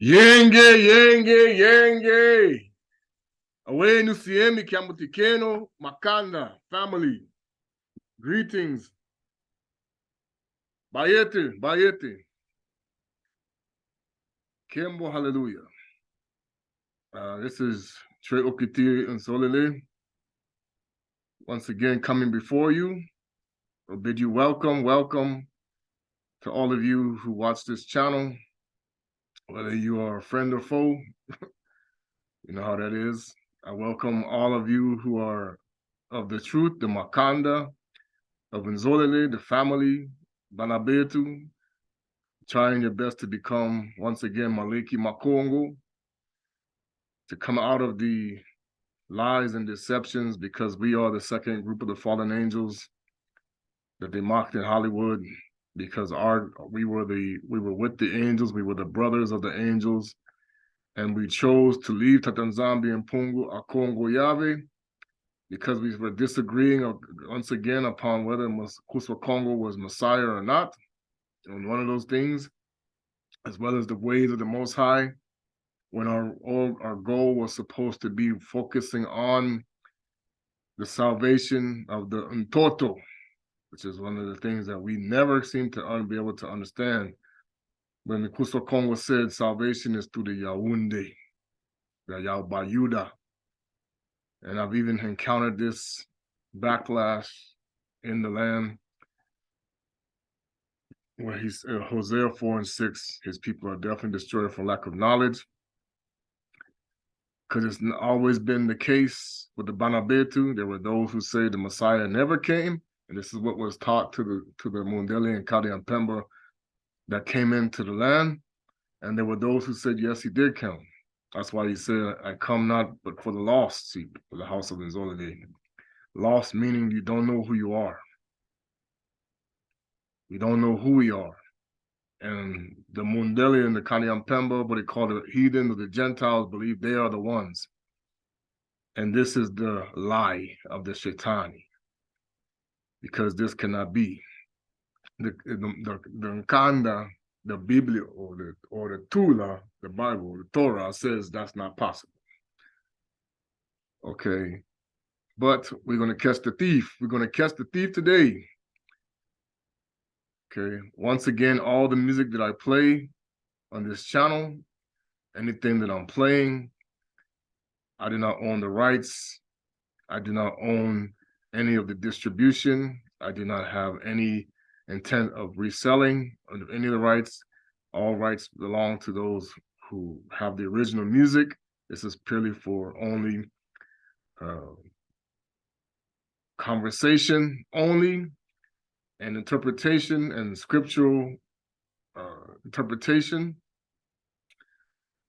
Yenge, yenge, yenge. Away Nusiemi Kiamutikeno, Makanda, family. Greetings. Bayete, Bayete. Kimbo, hallelujah. This is Tre Okiti nZolele. Once again, coming before you. I'll bid you welcome to all of you who watch this channel. Whether you are a friend or foe, you know how that is. I welcome all of you who are of the truth, the Makanda, of nZolele, the family, Bana Betu, trying your best to become, once again, Maliki Makongo, to come out of the lies and deceptions, because we are the second group of the fallen angels that they mocked in Hollywood, because we were with the angels, we were the brothers of the angels, and we chose to leave Tata nZambi and Kongo Yave, because we were disagreeing once again upon whether Kongo was Messiah or not, and one of those things, as well as the ways of the Most High, when our goal was supposed to be focusing on the salvation of the Ntoto, which is one of the things that we never seem to be able to understand. When the Kongo said salvation is through the Yaounde, the Yabayuda, and I've even encountered this backlash in the land where he's Hosea 4:6, his people are definitely destroyed for lack of knowledge. Because it's always been the case with the Bana Betu. There were those who say the Messiah never came, and this is what was taught to the Mundele and Kade and Pemba that came into the land. And there were those who said, yes, he did come. That's why he said, I come not but for the lost sheep, for the house of nZolele. Lost meaning you don't know who you are. You don't know who we are. And the Mundele and the Kade and Pemba, what they call the heathen or the Gentiles, believe they are the ones. And this is the lie of the Shaitani, because this cannot be. The Nkanda, the Biblia, or the Tula, the Bible, the Torah says that's not possible. Okay, but we're going to catch the thief. We're going to catch the thief today. Okay, once again, all the music that I play on this channel, anything that I'm playing, I do not own the rights. I do not own any of the distribution. I do not have any intent of reselling any of the rights. All rights belong to those who have the original music. This is purely for only conversation only, and interpretation and scriptural interpretation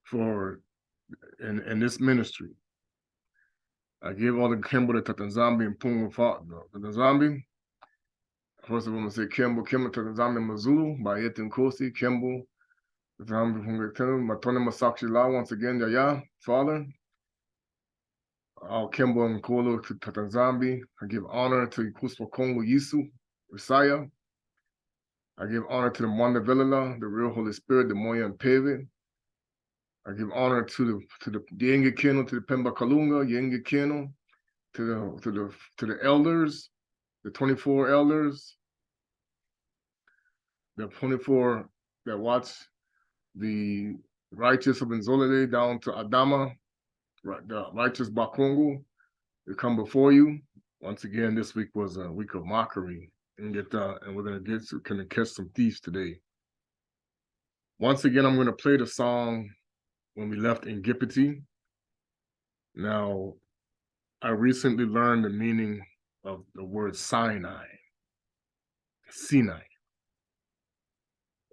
for in this ministry. I give all the Kimbo to Tata nZambi and Pungo the nZambi. First of all, I'm going to say Kimbo Tata nZambi Yama Zulu, Bayet and Kosi, Kimbo, nZambi Pungo Matone Masakshi La, once again, Yaya, Father. All Kimbo and Kolo to Tata nZambi. I give honor to Kuswa Kongo Yisu, Messiah. I give honor to the Mwanda Velala, the real Holy Spirit, the Moya and Peve. I give honor to the Yenge Keno, to the Pemba Kalunga, Yenge Keno, to the elders, the 24 elders, the 24 that watch the righteous of nZolele down to Adama, the righteous Bakongo, they come before you. Once again, this week was a week of mockery, and we're gonna catch some thieves today. Once again, I'm gonna play the song When We Left in Gipity. Now, I recently learned the meaning of the word Sinai.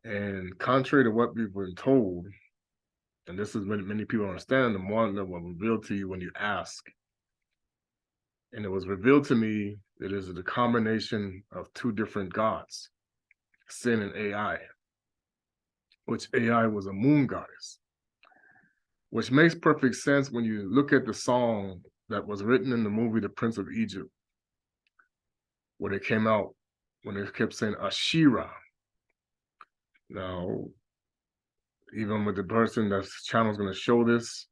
And contrary to what we've been told, and this is what many people understand, the more that will reveal to you when you ask. And it was revealed to me that it is the combination of two different gods, Sin and Ai, which Ai was a moon goddess, which makes perfect sense when you look at the song that was written in the movie The Prince of Egypt, where they came out, when they kept saying Ashira. Now, even with the person that's channel's going to show this.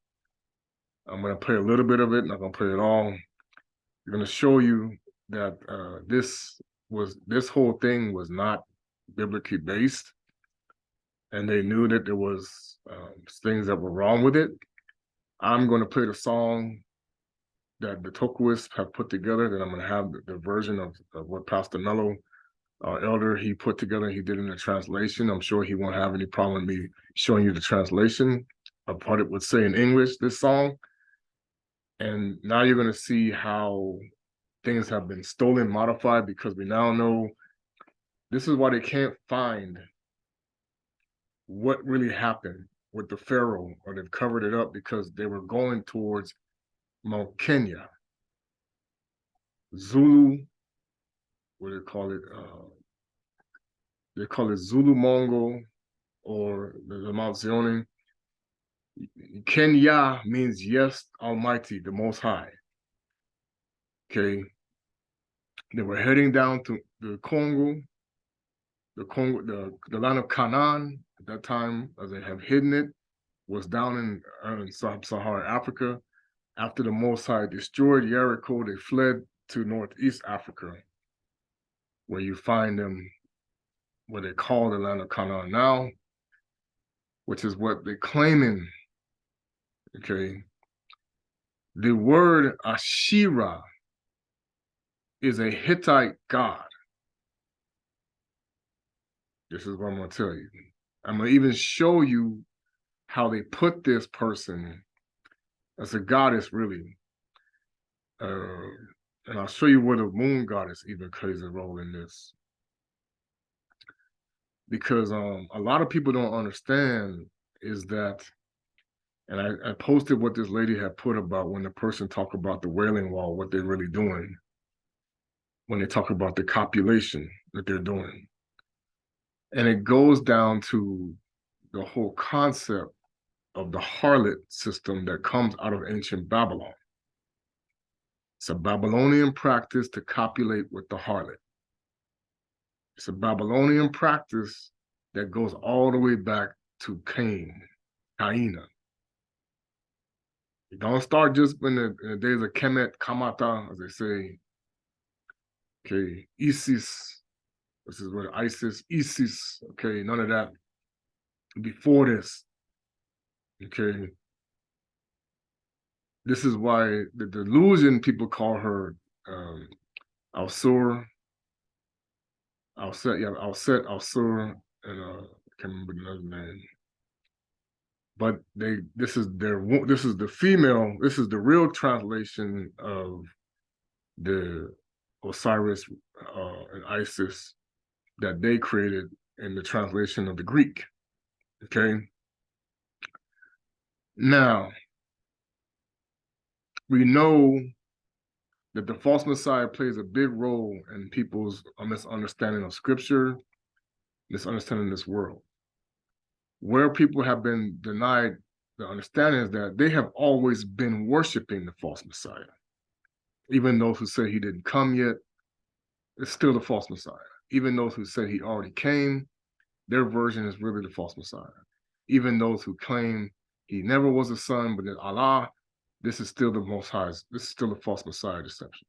I'm going to play a little bit of it, not going to play it all. I'm going to show you that this whole thing was not biblically based, and they knew that there was things that were wrong with it. I'm going to play the song that the Tokuists have put together, then I'm going to have the version of what Pastor Mello, our elder, he put together, he did in the translation. I'm sure he won't have any problem with me showing you the translation of what it would say in English, this song. And now you're going to see how things have been stolen, modified, because we now know this is why they can't find what really happened with the Pharaoh, or they've covered it up because they were going towards Mount Kenya. Zulu, what do they call it? They call it Zulu Mongol, or the Mount Zion. Kenya means yes, Almighty, the Most High. Okay. They were heading down to the Congo, the land of Canaan at that time, as they have hidden it, was down in sub-Saharan Africa. After the Most High destroyed Jericho, they fled to Northeast Africa, where you find them, what they call the land of Canaan now, which is what they're claiming. Okay. The word Ashira is a Hittite god. This is what I'm going to tell you. I'm going to even show you how they put this person as a goddess, really. And I'll show you where the moon goddess even plays a role in this. Because a lot of people don't understand is that, and I posted what this lady had put about when the person talked about the Wailing Wall, what they're really doing, when they talk about the copulation that they're doing. And it goes down to the whole concept of the harlot system that comes out of ancient Babylon. It's a Babylonian practice to copulate with the harlot. It's a Babylonian practice that goes all the way back to Cain, Kaina. You don't start just in the days of Kemet, Kamata, as they say. Okay, Isis, this is what Isis, okay, none of that before this. Okay. This is why the delusion people call her Al-Sur, Al-Set, Al-Sur, and I can't remember another name. But this is the female, this is the real translation of the Osiris and Isis that they created in the translation of the Greek. Okay. Now, we know that the false messiah plays a big role in people's misunderstanding of scripture, misunderstanding this world. Where people have been denied the understanding is that they have always been worshiping the false messiah. Even those who say he didn't come yet, it's still the false messiah. Even those who say he already came, their version is really the false messiah. Even those who claim he never was a son, but that Allah, this is still the Most High. This is still the false messiah deception.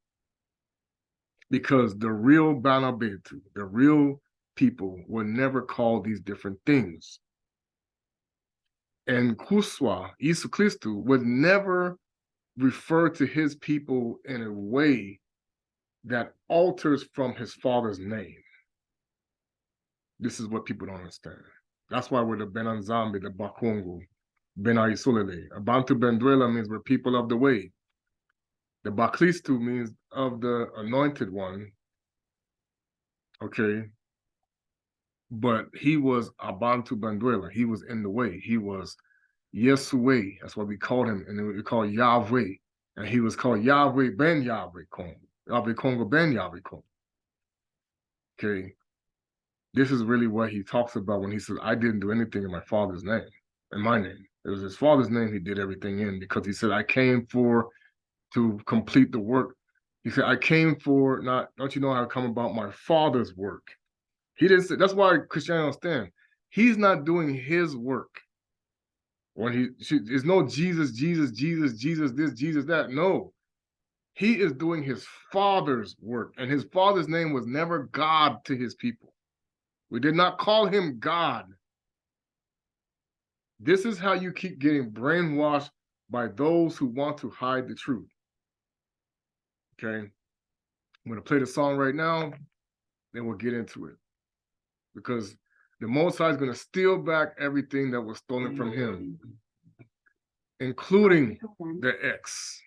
Because the real Bana Betu, the real people, will never call these different things. And Kuswa, Isu Christu, would never refer to his people in a way that alters from his father's name. This is what people don't understand. That's why we're the nZambi, the Bakongo, nZolele. Abantu Bendwela means we're people of the way. The Bakristu means of the anointed one. Okay. But he was Abantu Bendwela. He was in the way. He was Yesue. That's what we called him. And we call Yave. And he was called Yave Ben Yave Kongo. Yave Kongo Ben Yave Kongo. Okay. This is really what he talks about when he says, I didn't do anything in my father's name, in my name. It was his father's name he did everything in, because he said, I came to complete the work. He said, I came for don't you know how to come about my father's work? He didn't say, that's why Christianity understand. He's not doing his work. When there's no Jesus, Jesus, Jesus, Jesus, this, Jesus, that. No. He is doing his Father's work, and his Father's name was never God to his people. We did not call him God. This is how you keep getting brainwashed by those who want to hide the truth. Okay? I'm going to play the song right now, then we'll get into it. Because the Most High is going to steal back everything that was stolen from him, including the X.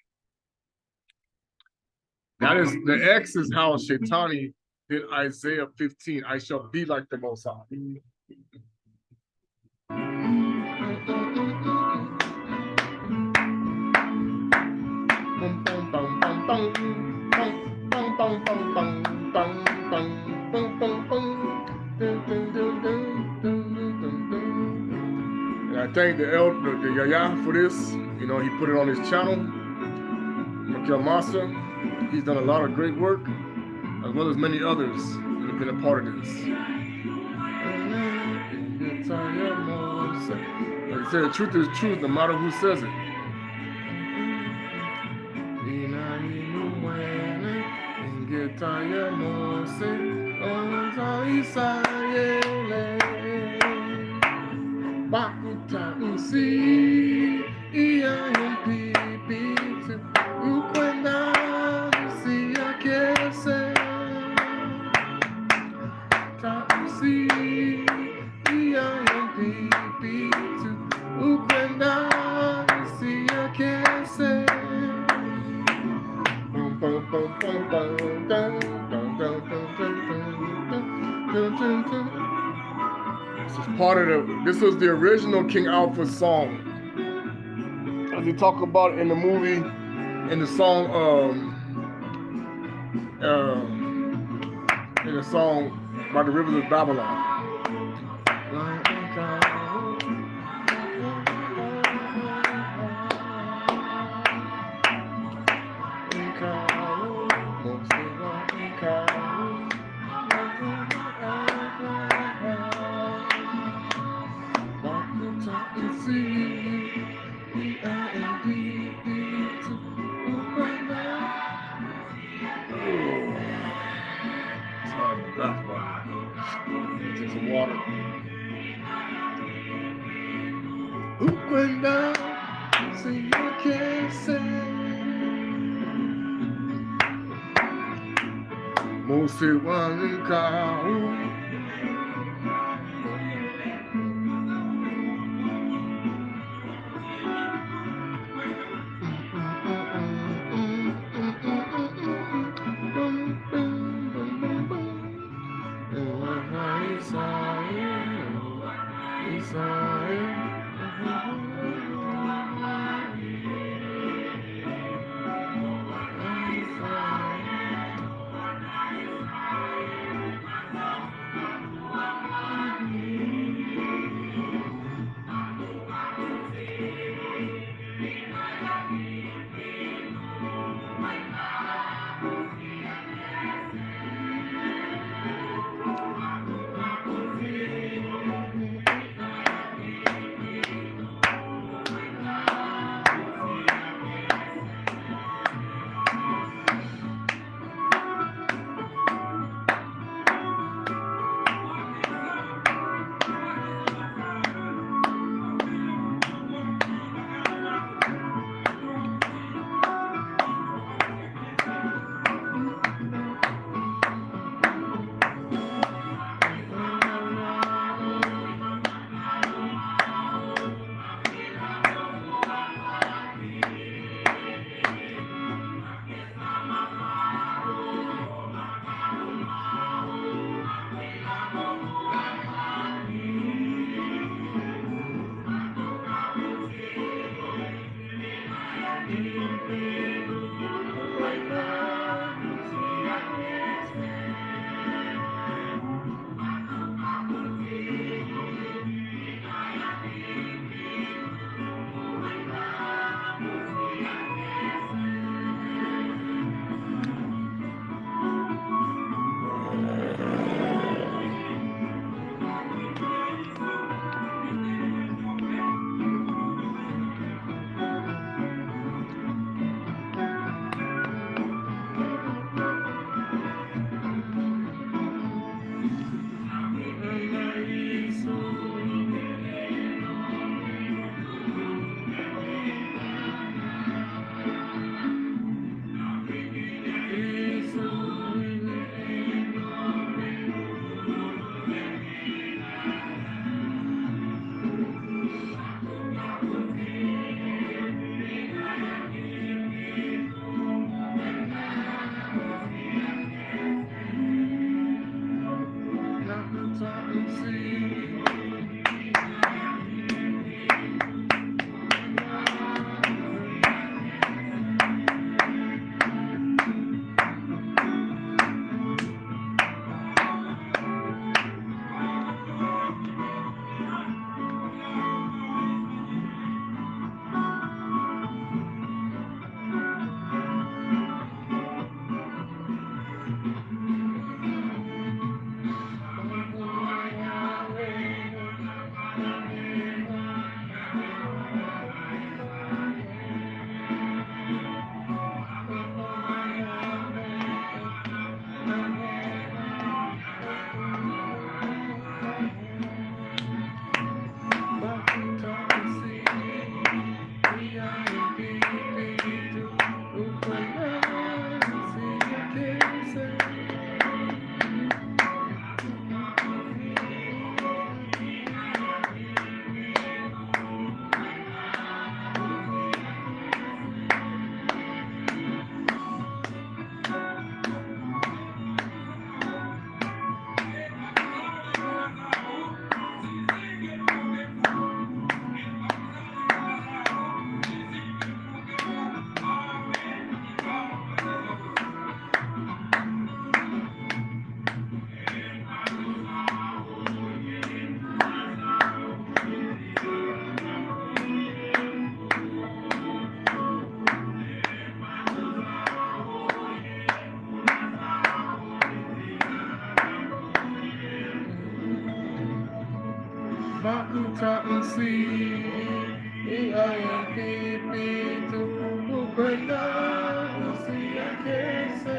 That is, the X is how Shaitani did Isaiah 15. I shall be like the Most High. And I thank the elder, the Yaya, for this. You know, he put it on his channel. Mikhail Master, he's done a lot of great work, as well as many others that have been a part of this. Like I said, the truth is truth, no matter who says it. This is part of this was the original King Alpha's song. As they talk about in the movie, in the song by the rivers of Babylon. Take some water. Makuta nsi iayakipito ukwenda usiyakese.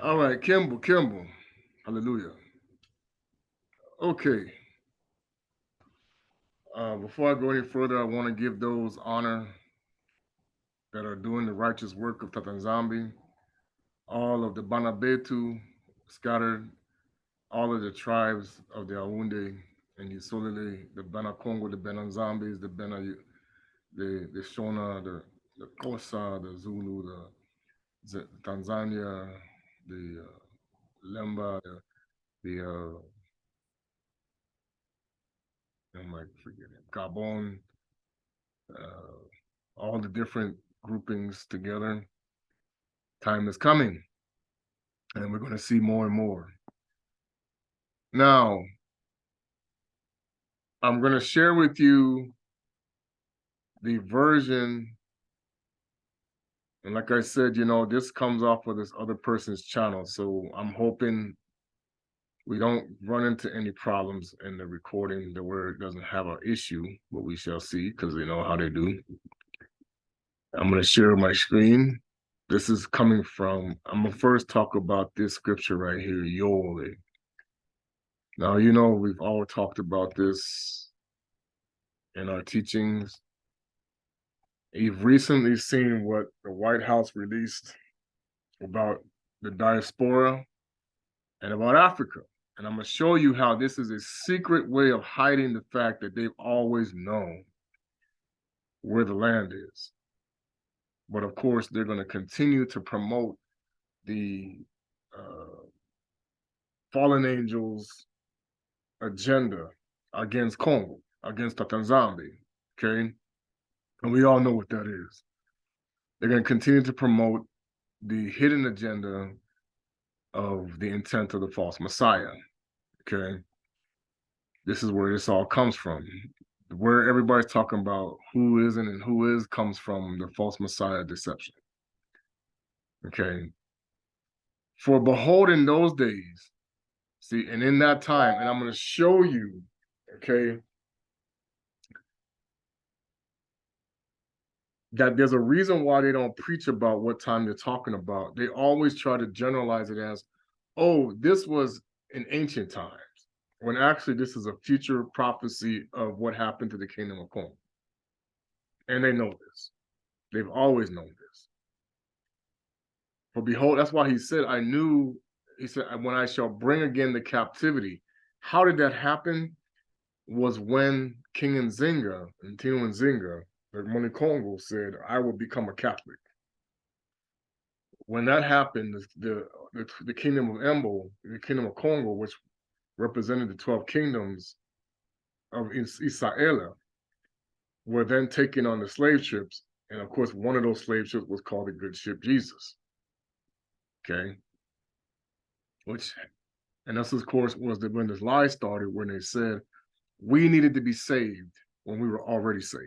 All right, Kimball. Hallelujah. Okay. Before I go any further, I want to give those honor that are doing the righteous work of Tata nZambi, all of the Bana Betu scattered, all of the tribes of the Aunde and nZolele, the Bana Kongo, the Bana nZambis, the Shona, the Xhosa, the Zulu, the Tanzania, the Lemba, the I'm like forgetting Gabon, all the different groupings together. Time is coming, and we're going to see more and more. Now, I'm going to share with you the version, and like I said, this comes off of this other person's channel, so I'm hoping we don't run into any problems in the recording to where it doesn't have an issue, but we shall see, because they know how they do. I'm going to share my screen. This is coming from, I'm going to first talk about this scripture right here, Yole. Now, we've all talked about this in our teachings. You've recently seen what the White House released about the diaspora and about Africa. And I'm going to show you how this is a secret way of hiding the fact that they've always known where the land is. But of course, they're going to continue to promote the fallen angels agenda against Congo, against Tata nZambi, okay? And we all know what that is. They're going to continue to promote the hidden agenda of the intent of the false Messiah, okay? This is where this all comes from. Where everybody's talking about who isn't and who is comes from the false Messiah deception, okay? For behold, in those days, see, and in that time, and I'm going to show you, okay, that there's a reason why they don't preach about what time they're talking about. They always try to generalize it as, oh, this was in ancient times, when actually this is a future prophecy of what happened to the Kingdom of Kongo. And they know this. They've always known this. For behold, that's why he said, he said, when I shall bring again the captivity. How did that happen? Was when King Nzinga, and Tino Nzinga, the Moni Kongo, said, I will become a Catholic. When that happened, the Kingdom of Embo, the Kingdom of Kongo, which represented the 12 kingdoms of Israel, were then taken on the slave ships. And of course, one of those slave ships was called the Good Ship Jesus. Okay. And this, of course, was when this lie started, when they said, We needed to be saved when we were already saved.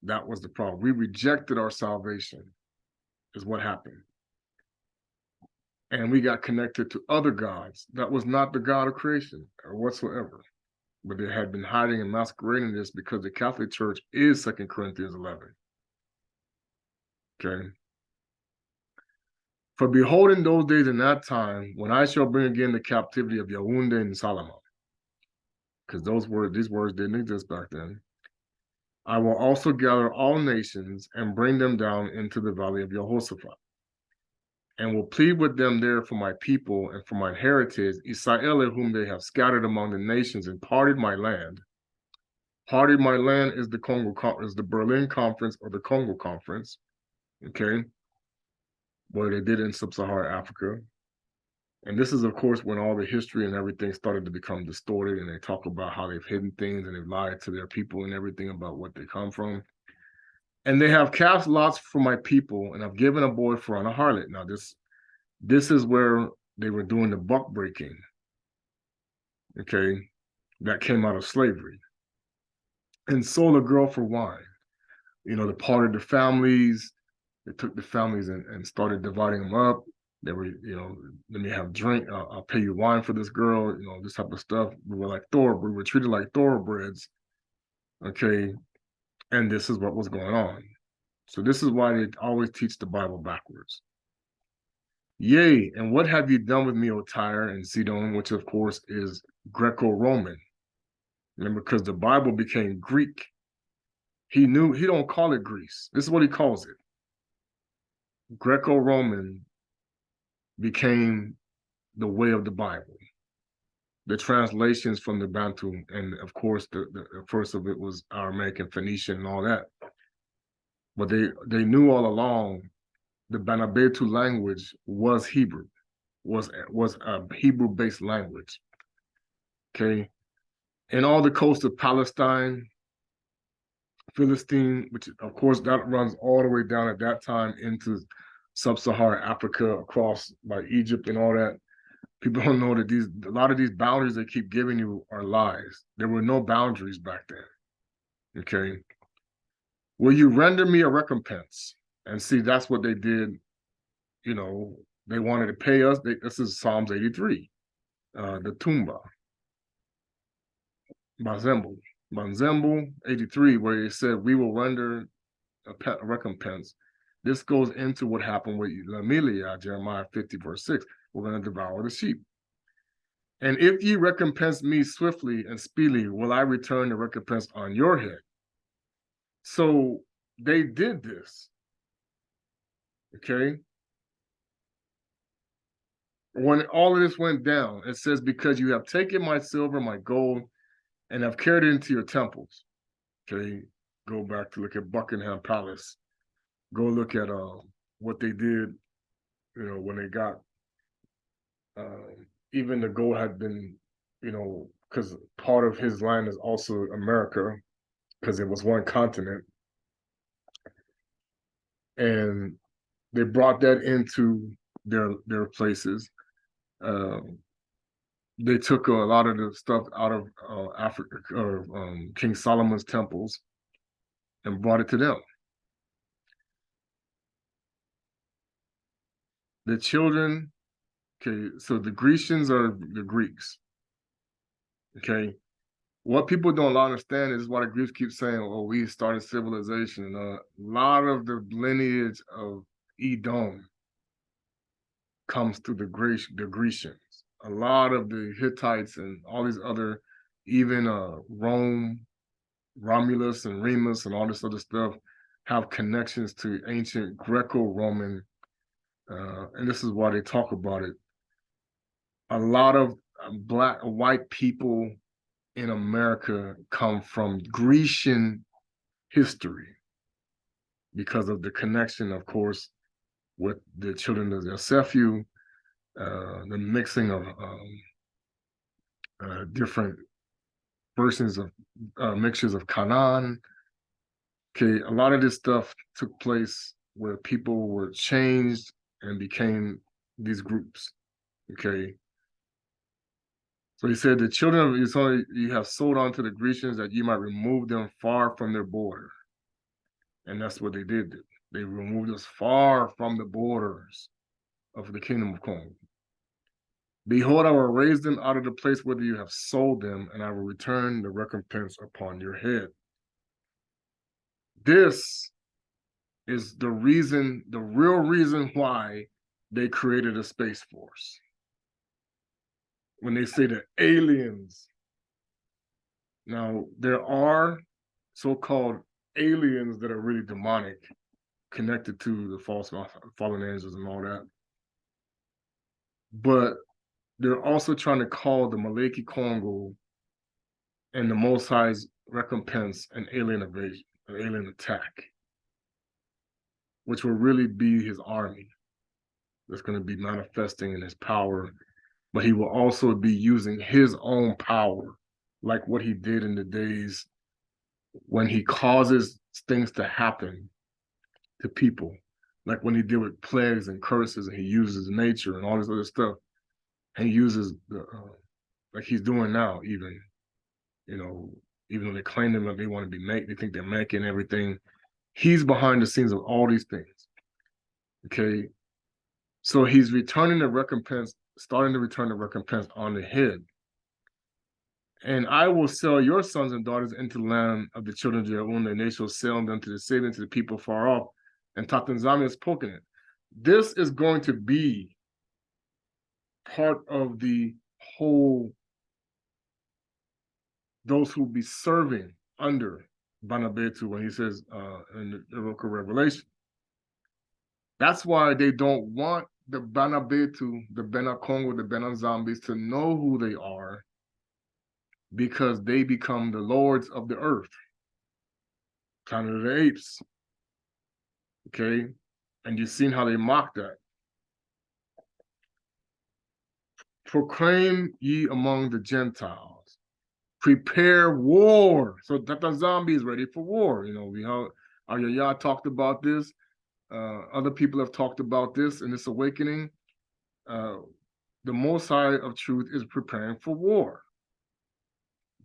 That was the problem. We rejected our salvation, is what happened. And we got connected to other gods. That was not the God of creation or whatsoever. But they had been hiding and masquerading this because the Catholic Church is 2 Corinthians 11. Okay. For behold, in those days and that time, when I shall bring again the captivity of Yaoundé and Salama, because these words didn't exist back then, I will also gather all nations and bring them down into the valley of Jehoshaphat, and will plead with them there for my people and for my heritage, Israel, whom they have scattered among the nations and parted my land. Parted my land is the Congo, is the Berlin Conference or the Congo Conference, okay, where they did in sub-Saharan Africa. And this is, of course, when all the history and everything started to become distorted, and they talk about how they've hidden things and they've lied to their people and everything about what they come from. And they have cast lots for my people, and I've given a boy for a harlot. Now, this is where they were doing the buck breaking, okay, that came out of slavery. And sold a girl for wine. They parted the families. They took the families and started dividing them up. They were, let me have drink. I'll pay you wine for this girl. This type of stuff. We were treated like thoroughbreds. Okay, and this is what was going on. So this is why they always teach the Bible backwards. Yea, and what have you done with me, O Tyre and Sidon, which of course is Greco-Roman. Remember, because the Bible became Greek. He don't call it Greece. This is what he calls it. Greco-Roman became the way of the Bible. The translations from the Bantu, and of course, the first of it was Aramaic and Phoenician and all that. But they knew all along the Bana Betu language was Hebrew, was a Hebrew-based language. Okay, and all the coast of Palestine, Philistine, which of course that runs all the way down at that time into sub-Saharan Africa, across by Egypt and all that. People don't know that a lot of these boundaries they keep giving you are lies. There were no boundaries back then. Okay. Will you render me a recompense? And see, that's what they did. They wanted to pay us. This is Psalms 83, the Tumba. Banzembo 83, where it said, we will render a recompense. This goes into what happened with Lamilia, Jeremiah 50, verse 6. We're going to devour the sheep. And if ye recompense me swiftly and speedily, will I return the recompense on your head? So they did this. Okay. When all of this went down, it says, because you have taken my silver, my gold, and have carried it into your temples. Okay. Go back to look at Buckingham Palace. Go look at what they did, when they got even the gold had been, because part of his land is also America, because it was one continent. And they brought that into their places. They took a lot of the stuff out of Africa, or King Solomon's temples, and brought it to them. The children, okay, so the Grecians are the Greeks. Okay, what people don't understand is why the Greeks keep saying, "Oh, we started civilization." A lot of the lineage of Edom comes through the Grecians. A lot of the Hittites and all these other, even Rome, Romulus and Remus and all this other stuff, have connections to ancient Greco-Roman, and this is why they talk about it. A lot of white people in America come from Grecian history because of the connection, of course, with the children of Yosephu, the mixing of different versions of mixtures of Canaan. Okay, a lot of this stuff took place where people were changed and became these groups. Okay, So he said, the children of Israel you have sold unto the Grecians that you might remove them far from their border. And that's what they did. They removed us far from the borders of the Kingdom of Kongo. Behold, I will raise them out of the place where you have sold them, and I will return the recompense upon your head. This is the reason, the real reason why they created a space force. When they say the aliens, now there are so-called aliens that are really demonic, connected to the fallen angels and all that. But they're also trying to call the Maleki Kongo and the Most High's recompense an alien invasion, an alien attack, which will really be his army that's going to be manifesting in his power, but he will also be using his own power, like what he did in the days when he causes things to happen to people, like when he did with plagues and curses, and he uses nature and all this other stuff, and he uses the like he's doing now, even, you know, even though they claim that they want to be they think they're making everything. He's behind the scenes of all these things. Okay, so he's returning the recompense, starting to return the recompense on the head. And I will sell your sons and daughters into the land of the children of Jehovah, and they shall sell them to the saving to the people far off. And Tata nZambi has spoken it. This is going to be part of the whole, those who will be serving under Bana Betu when he says in the book of Revelation. That's why they don't want the Bana Betu, the Bana Kongo, the Bana nZambis to know who they are, because they become the lords of the earth, Planet of the Apes. Okay, and you've seen how they mock that. Proclaim ye among the Gentiles, prepare war. So that the nZambi is ready for war. You know, we our Yaya talked about this. Other people have talked about this in this awakening. The Most High of truth is preparing for war.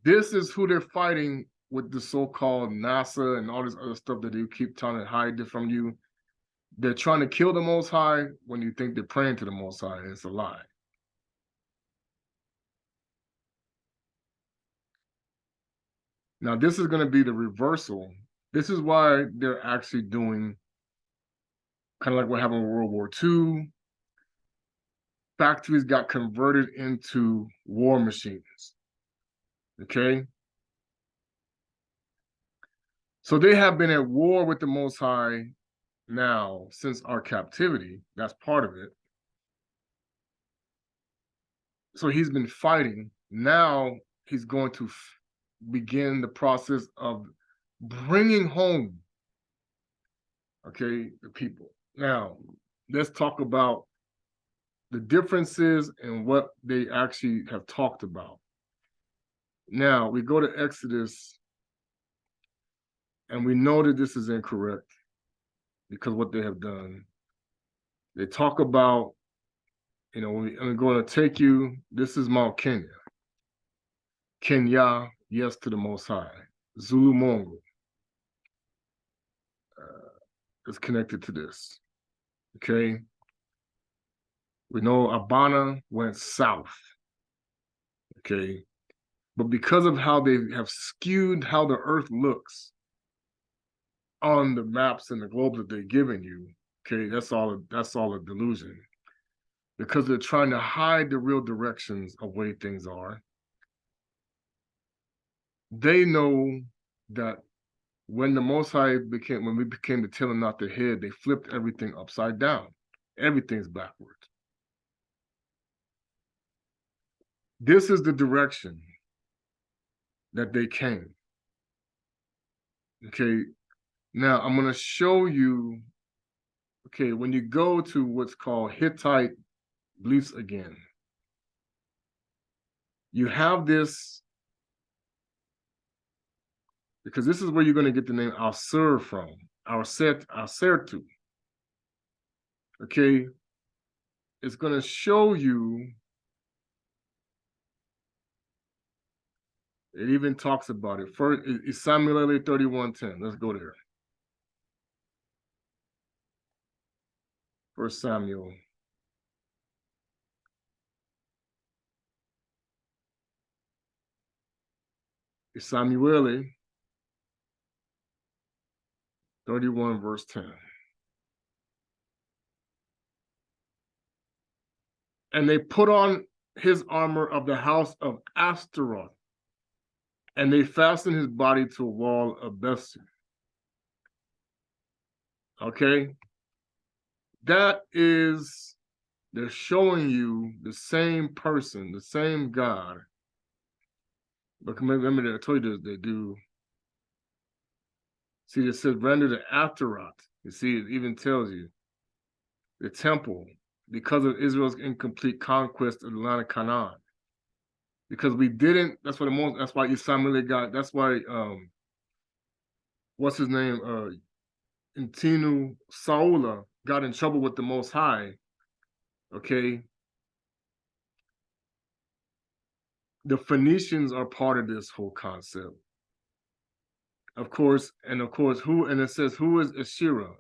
This is who they're fighting with, the so-called NASA and all this other stuff that they keep trying to hide it from you. They're trying to kill the Most High when you think they're praying to the Most High. It's a lie. Now, this is going to be the reversal. This is why they're actually doing kind of like what happened in World War II. Factories got converted into war machines. Okay? So they have been at war with the Most High now since our captivity. That's part of it. So he's been fighting. Now he's going to begin the process of bringing home, okay, the people. Now, let's talk about the differences and what they actually have talked about. Now, we go to Exodus, and we know that this is incorrect because what they have done. They talk about, you know, I'm going to take you, this is Mount Kenya. Kenya, yes to the Most High. Zulu Mongo is connected to this, okay? We know Abana went south, okay? But because of how they have skewed how the earth looks on the maps and the globes that they're giving you, okay, that's all a delusion. Because they're trying to hide the real directions of way things are. They know that when the Most High when we became the tail and not the head, they flipped everything upside down. Everything's backwards. This is the direction that they came. Okay, now I'm going to show you, okay, when you go to what's called Hittite beliefs again, you have this, because this is where you're going to get the name Al-Sur from, Al-Sertu. Okay, it's going to show you It even talks about it. First, it's Samuel 31:10. Let's go there. First Samuel. It's Samuel 31, verse 10. And they put on his armor of the house of Ashtaroth, and they fastened his body to a wall of Bethel. Okay? That is, they're showing you the same person, the same God. But remember, I told you they do. See, it says render to Ashtaroth. You see, it even tells you the temple, because of Israel's incomplete conquest of the land of Canaan. Because we didn't, that's why Islam really got, that's why what's his name? Intinu Saula got in trouble with the Most High. Okay. The Phoenicians are part of this whole concept. Of course, it says, who is Asherah?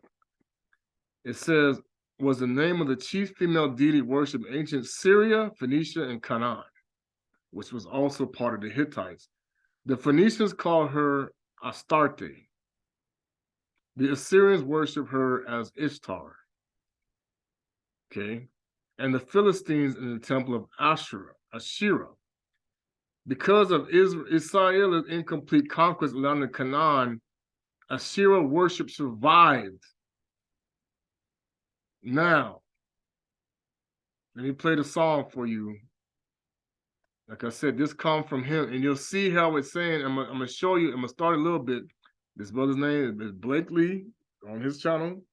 It says, was the name of the chief female deity worshipped in ancient Syria, Phoenicia, and Canaan, which was also part of the Hittites. The Phoenicians call her Astarte. The Assyrians worship her as Ishtar. Okay. And the Philistines in the temple of Asherah. Because of Israel's incomplete conquest around the Canaan, Asherah worship survived. Now, let me play the song for you. Like I said, this comes from him, and you'll see how it's saying. I'm gonna show you. I'm gonna start a little bit. This brother's name is Blake Lee on his channel.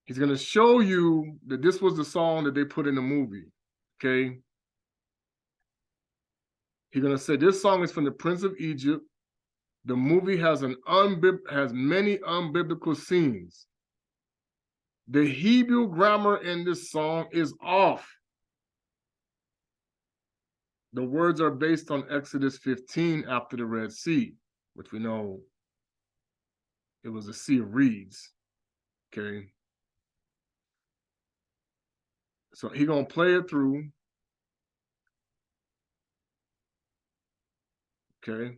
He's gonna show you that this was the song that they put in the movie. Okay. He's gonna say this song is from the Prince of Egypt. The movie has many unbiblical scenes. The Hebrew grammar in this song is off. The words are based on Exodus 15 after the Red Sea, which we know it was a sea of reeds. Okay. So he's gonna play it through. Okay.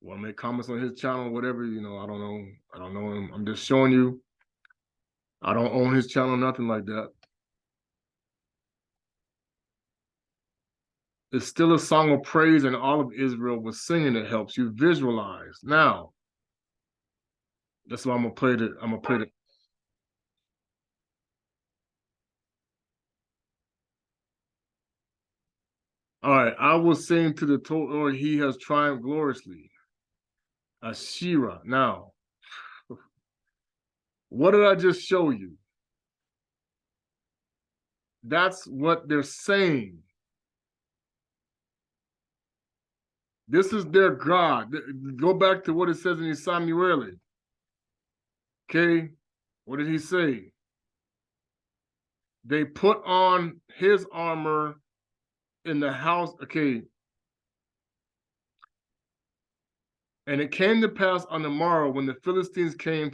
Want to make comments on his channel, whatever, I don't know. I don't know him. I'm just showing you. I don't own his channel, nothing like that. It's still a song of praise, and all of Israel was singing. It helps you visualize. Now, that's why I'm gonna play it. All right, I will sing to the Torah, he has triumphed gloriously. Asherah. Now, what did I just show you? That's what they're saying. This is their God. Go back to what it says in Samuel. Okay, what did he say? They put on his armor in the house. Okay. And it came to pass on the morrow, when the Philistines came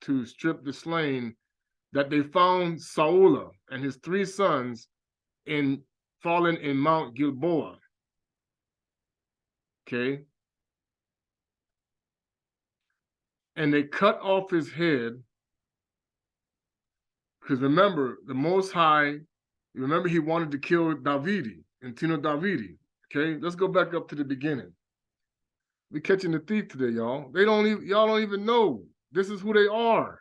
to strip the slain, that they found Saul and his 3 sons fallen in Mount Gilboa. Okay. And they cut off his head, because remember, the Most High, remember he wanted to kill Davidi, Intino Davidi. Okay, let's go back up to the beginning. We're catching the thief today, y'all. Y'all don't even know. This is who they are.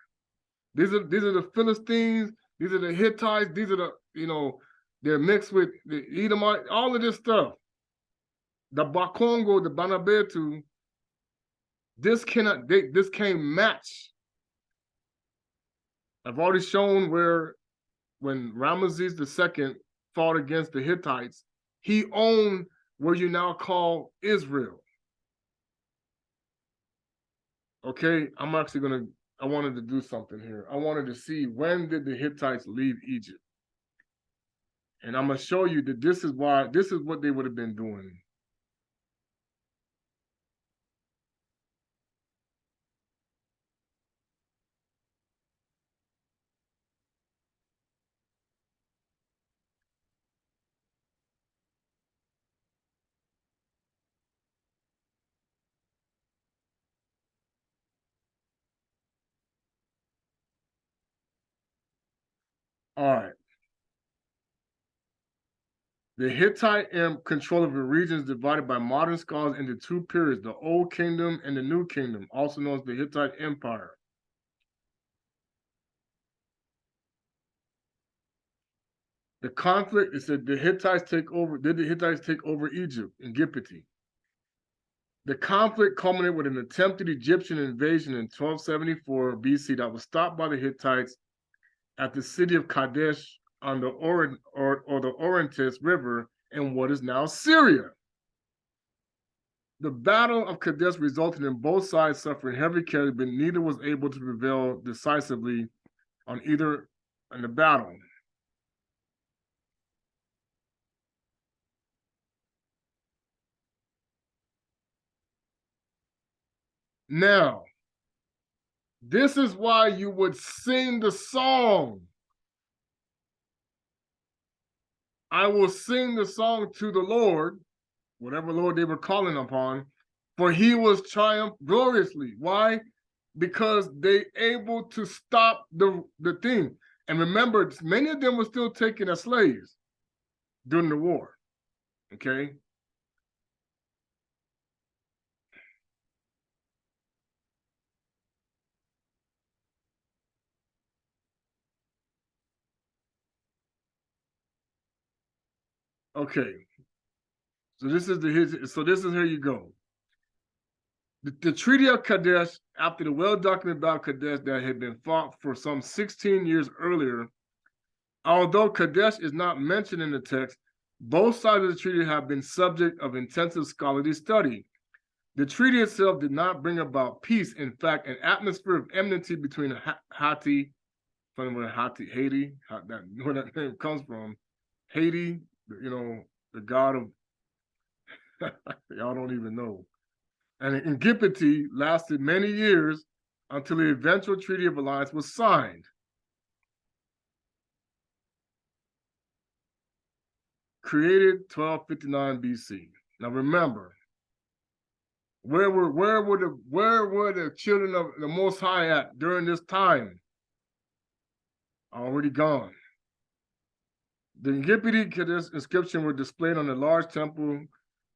These are the Philistines. These are the Hittites. These are the, they're mixed with the Edomite, all of this stuff. The Kongo, the Bana Betu, this can't match. I've already shown when Ramesses II fought against the Hittites, he owned where you now call Israel. Okay, I wanted to do something here. I wanted to see, when did the Hittites leave Egypt? And I'm gonna show you that this is what they would have been doing. All right. The Hittite control of the region is divided by modern scholars into two periods, the Old Kingdom and the New Kingdom, also known as the Hittite Empire. The conflict is that the Hittites take over. Did the Hittites take over Egypt and Gipiti? The conflict culminated with an attempted Egyptian invasion in 1274 BC that was stopped by the Hittites at the city of Kadesh on the the Orontes River in what is now Syria. The Battle of Kadesh resulted in both sides suffering heavy casualties, but neither was able to prevail decisively on either in the battle. Now, this is why you would sing the song. I will sing the song to the Lord, whatever Lord they were calling upon, for he was triumphed gloriously. Why? Because they able to stop the thing. And remember, many of them were still taken as slaves during the war. Okay. Okay. So this is here you go. The Treaty of Kadesh, after the well-documented Battle of Kadesh that had been fought for some 16 years earlier, although Kadesh is not mentioned in the text, both sides of the treaty have been subject of intensive scholarly study. The treaty itself did not bring about peace. In fact, an atmosphere of enmity between Haiti, where Haiti, where that name comes from, Haiti, the god of, y'all don't even know. And Ingipiti lasted many years until the eventual Treaty of Alliance was signed. Created 1259 BC. Now remember, where were the children of the Most High at during this time? Already gone. The Ngipiti Kadesh inscription were displayed on a large temple.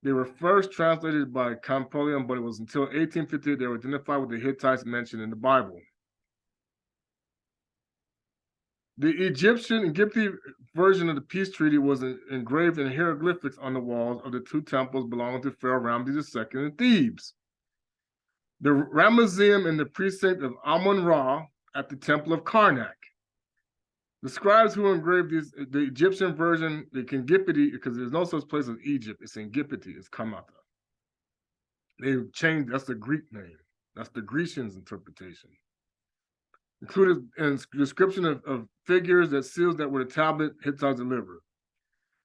They were first translated by Campollion, but it was until 1858 they were identified with the Hittites mentioned in the Bible. The Egyptian Ngipiti version of the peace treaty was engraved in hieroglyphics on the walls of the two temples belonging to Pharaoh Ramses II in Thebes. The Ramesseum in the precinct of Amun-Ra at the Temple of Karnak. The scribes who engraved the Egyptian version, the Ngipiti, because there's no such place as Egypt, it's Ngipiti, it's Kamata. They changed, that's the Greek name. That's the Grecians' interpretation. Included in description of figures that seals that were the tablet Hittites delivered.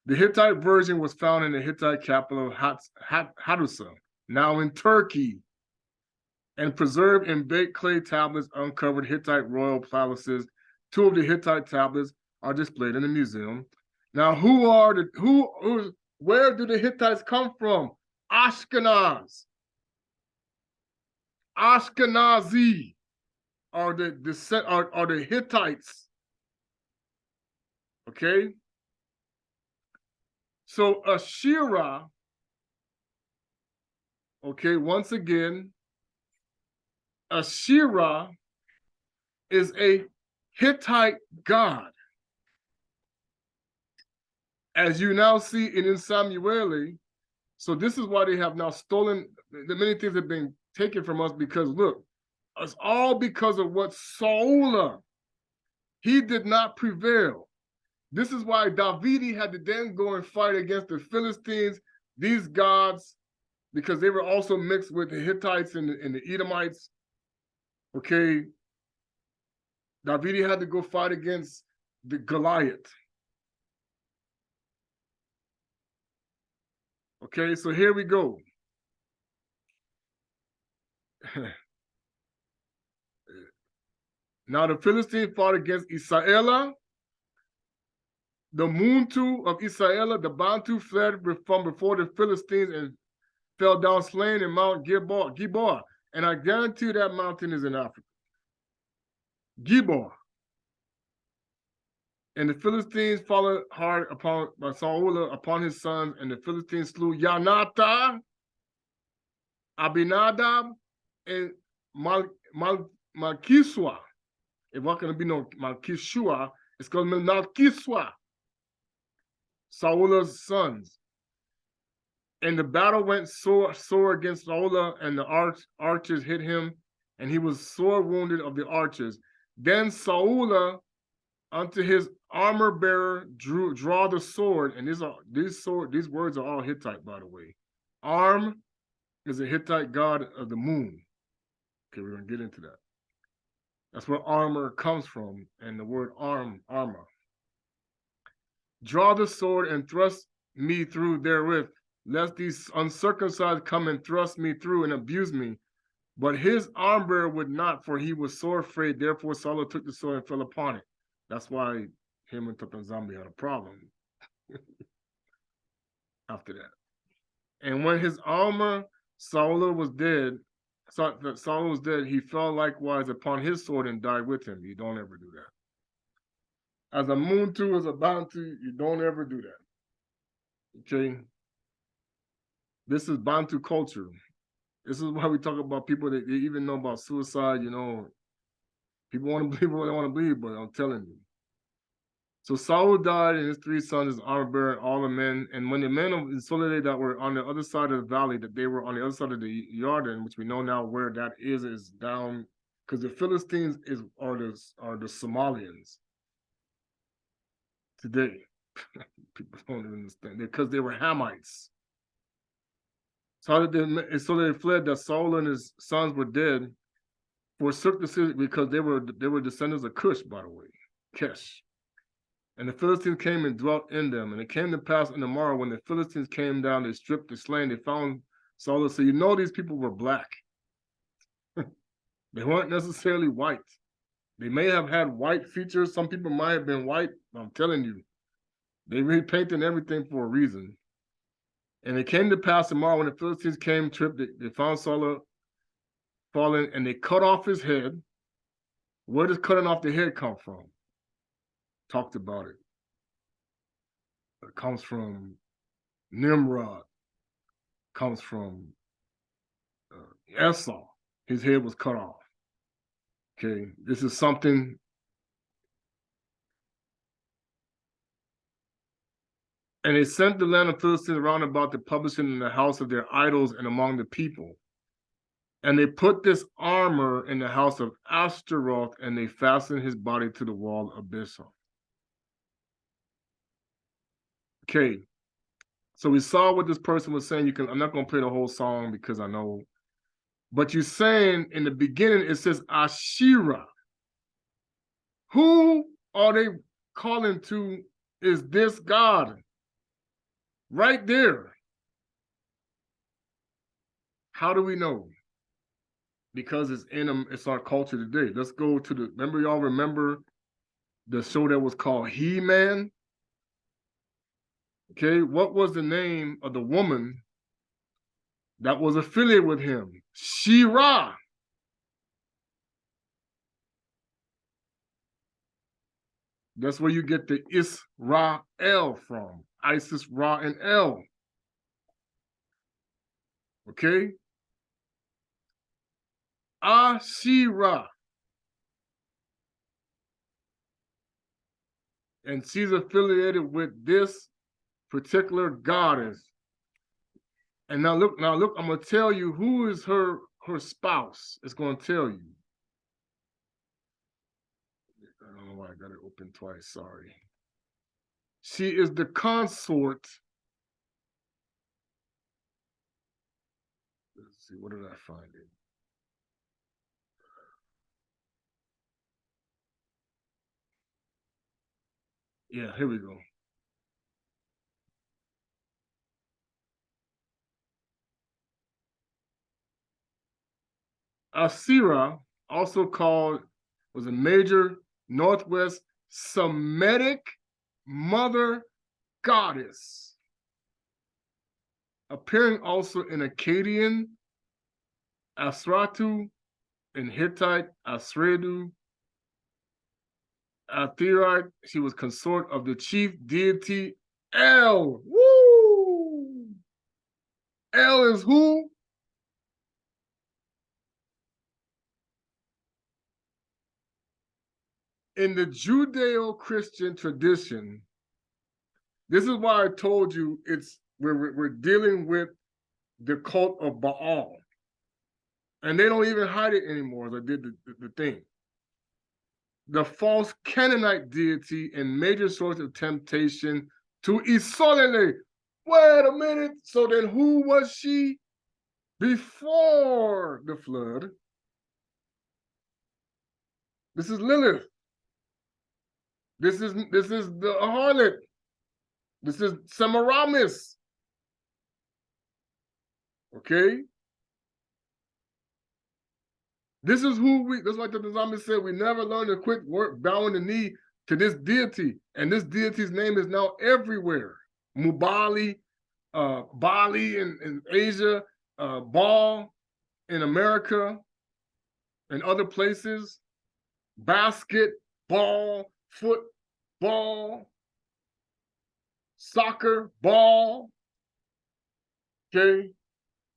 The Hittite version was found in the Hittite capital of Hattusa, now in Turkey, and preserved in baked clay tablets uncovered Hittite royal palaces. Two of the Hittite tablets are displayed in the museum. Now, where do the Hittites come from? Ashkenaz. Ashkenazi are the Hittites. Okay? So Ashira, okay, once again, Ashira is a Hittite god. As you now see in nZambi, so this is why they have now stolen, the many things have been taken from us because look, it's all because of what Saul, he did not prevail. This is why Davidi had to then go and fight against the Philistines, these gods, because they were also mixed with the Hittites and the Edomites. Okay, Davidi had to go fight against the Goliath. Okay, so here we go. Now the Philistines fought against Israel. The Muntu of Israel, the Bantu, fled from before the Philistines and fell down slain in Mount Gibor. And I guarantee you that mountain is in Africa. Gibor. And the Philistines followed hard upon Saul upon his sons, and the Philistines slew Yanata, Abinadab, and Malkiswa. If not going to be no Malkishua, it's called Malkiswa, Saul's sons. And the battle went sore against Saul, and the archers hit him, and he was sore wounded of the archers. Then Saul unto his armor bearer draw the sword, and these words are all Hittite, by the way. Arm is a Hittite god of the moon. Okay, we're gonna get into that. That's where armor comes from, and the word armor. Draw the sword and thrust me through therewith, lest these uncircumcised come and thrust me through and abuse me. But his arm bearer would not, for he was sore afraid. Therefore Saul took the sword and fell upon it. That's why him and Tata nZambi had a problem after that. And when his armor Saul was dead, he fell likewise upon his sword and died with him. You don't ever do that. As a muntu, as a bantu, you don't ever do that. Okay? This is Bantu culture. This is why we talk about people that they even know about suicide. You know, people want to believe what they want to believe, but I'm telling you. So Saul died, and his 3 sons, his armor bearer, and all the men. And when the men of nZolele that were on the other side of the valley, that they were on the other side of the Jordan, which we know now where that is down, because the Philistines are the Somalians today. People don't even understand, because they were Hamites. So they fled, that Saul and his sons were dead, forsook the city, because they were descendants of Cush, by the way, Kesh. And the Philistines came and dwelt in them. And it came to pass in the morrow, when the Philistines came down, they stripped the slain, they found Saul and said, you know, these people were black. They weren't necessarily white. They may have had white features. Some people might have been white. I'm telling you, they repainted everything for a reason. And it came to pass tomorrow, when the Philistines came, tripped, they found Saul fallen, and they cut off his head. Where does cutting off the head come from? Talked about it. It comes from Nimrod. Comes from Esau. His head was cut off. Okay, this is something. And they sent the land of Philistines round about to publish it in the house of their idols and among the people. And they put this armor in the house of Ashtaroth, and they fastened his body to the wall of Bisham. Okay, so we saw what this person was saying. I'm not going to play the whole song because I know. But you're saying in the beginning, it says Ashira. Who are they calling to? Is this God? Right there. How do we know? Because it's our culture today. Let's go to y'all remember the show that was called He-Man? Okay, what was the name of the woman that was affiliated with him? She-Ra. That's where you get the Israel from. Isis, Ra, and El. Okay? Ashira. And she's affiliated with this particular goddess. And now look, I'm going to tell you who is her spouse. It's going to tell you. I don't know why I got it open twice, sorry. She is the consort. Let's see, where did I find it? Yeah, here we go. Asira, also called, was a major Northwest Semitic mother goddess, appearing also in Akkadian, Asratu, in Hittite, Asredu, Athera, she was consort of the chief deity El. Woo! El is who? In the Judeo-Christian tradition, this is why I told you we're dealing with the cult of Baal. And they don't even hide it anymore as I did the thing. The false Canaanite deity and major source of temptation to nZolele. Wait a minute. So then who was she before the flood? This is Lilith. This is the harlot. This is Semiramis. Okay? This is who that's like the nZambi said, we never learned to quit work bowing the knee to this deity. And this deity's name is now everywhere. Mubali, Bali in Asia, Baal in America and other places, basketball, football, soccer, ball, okay?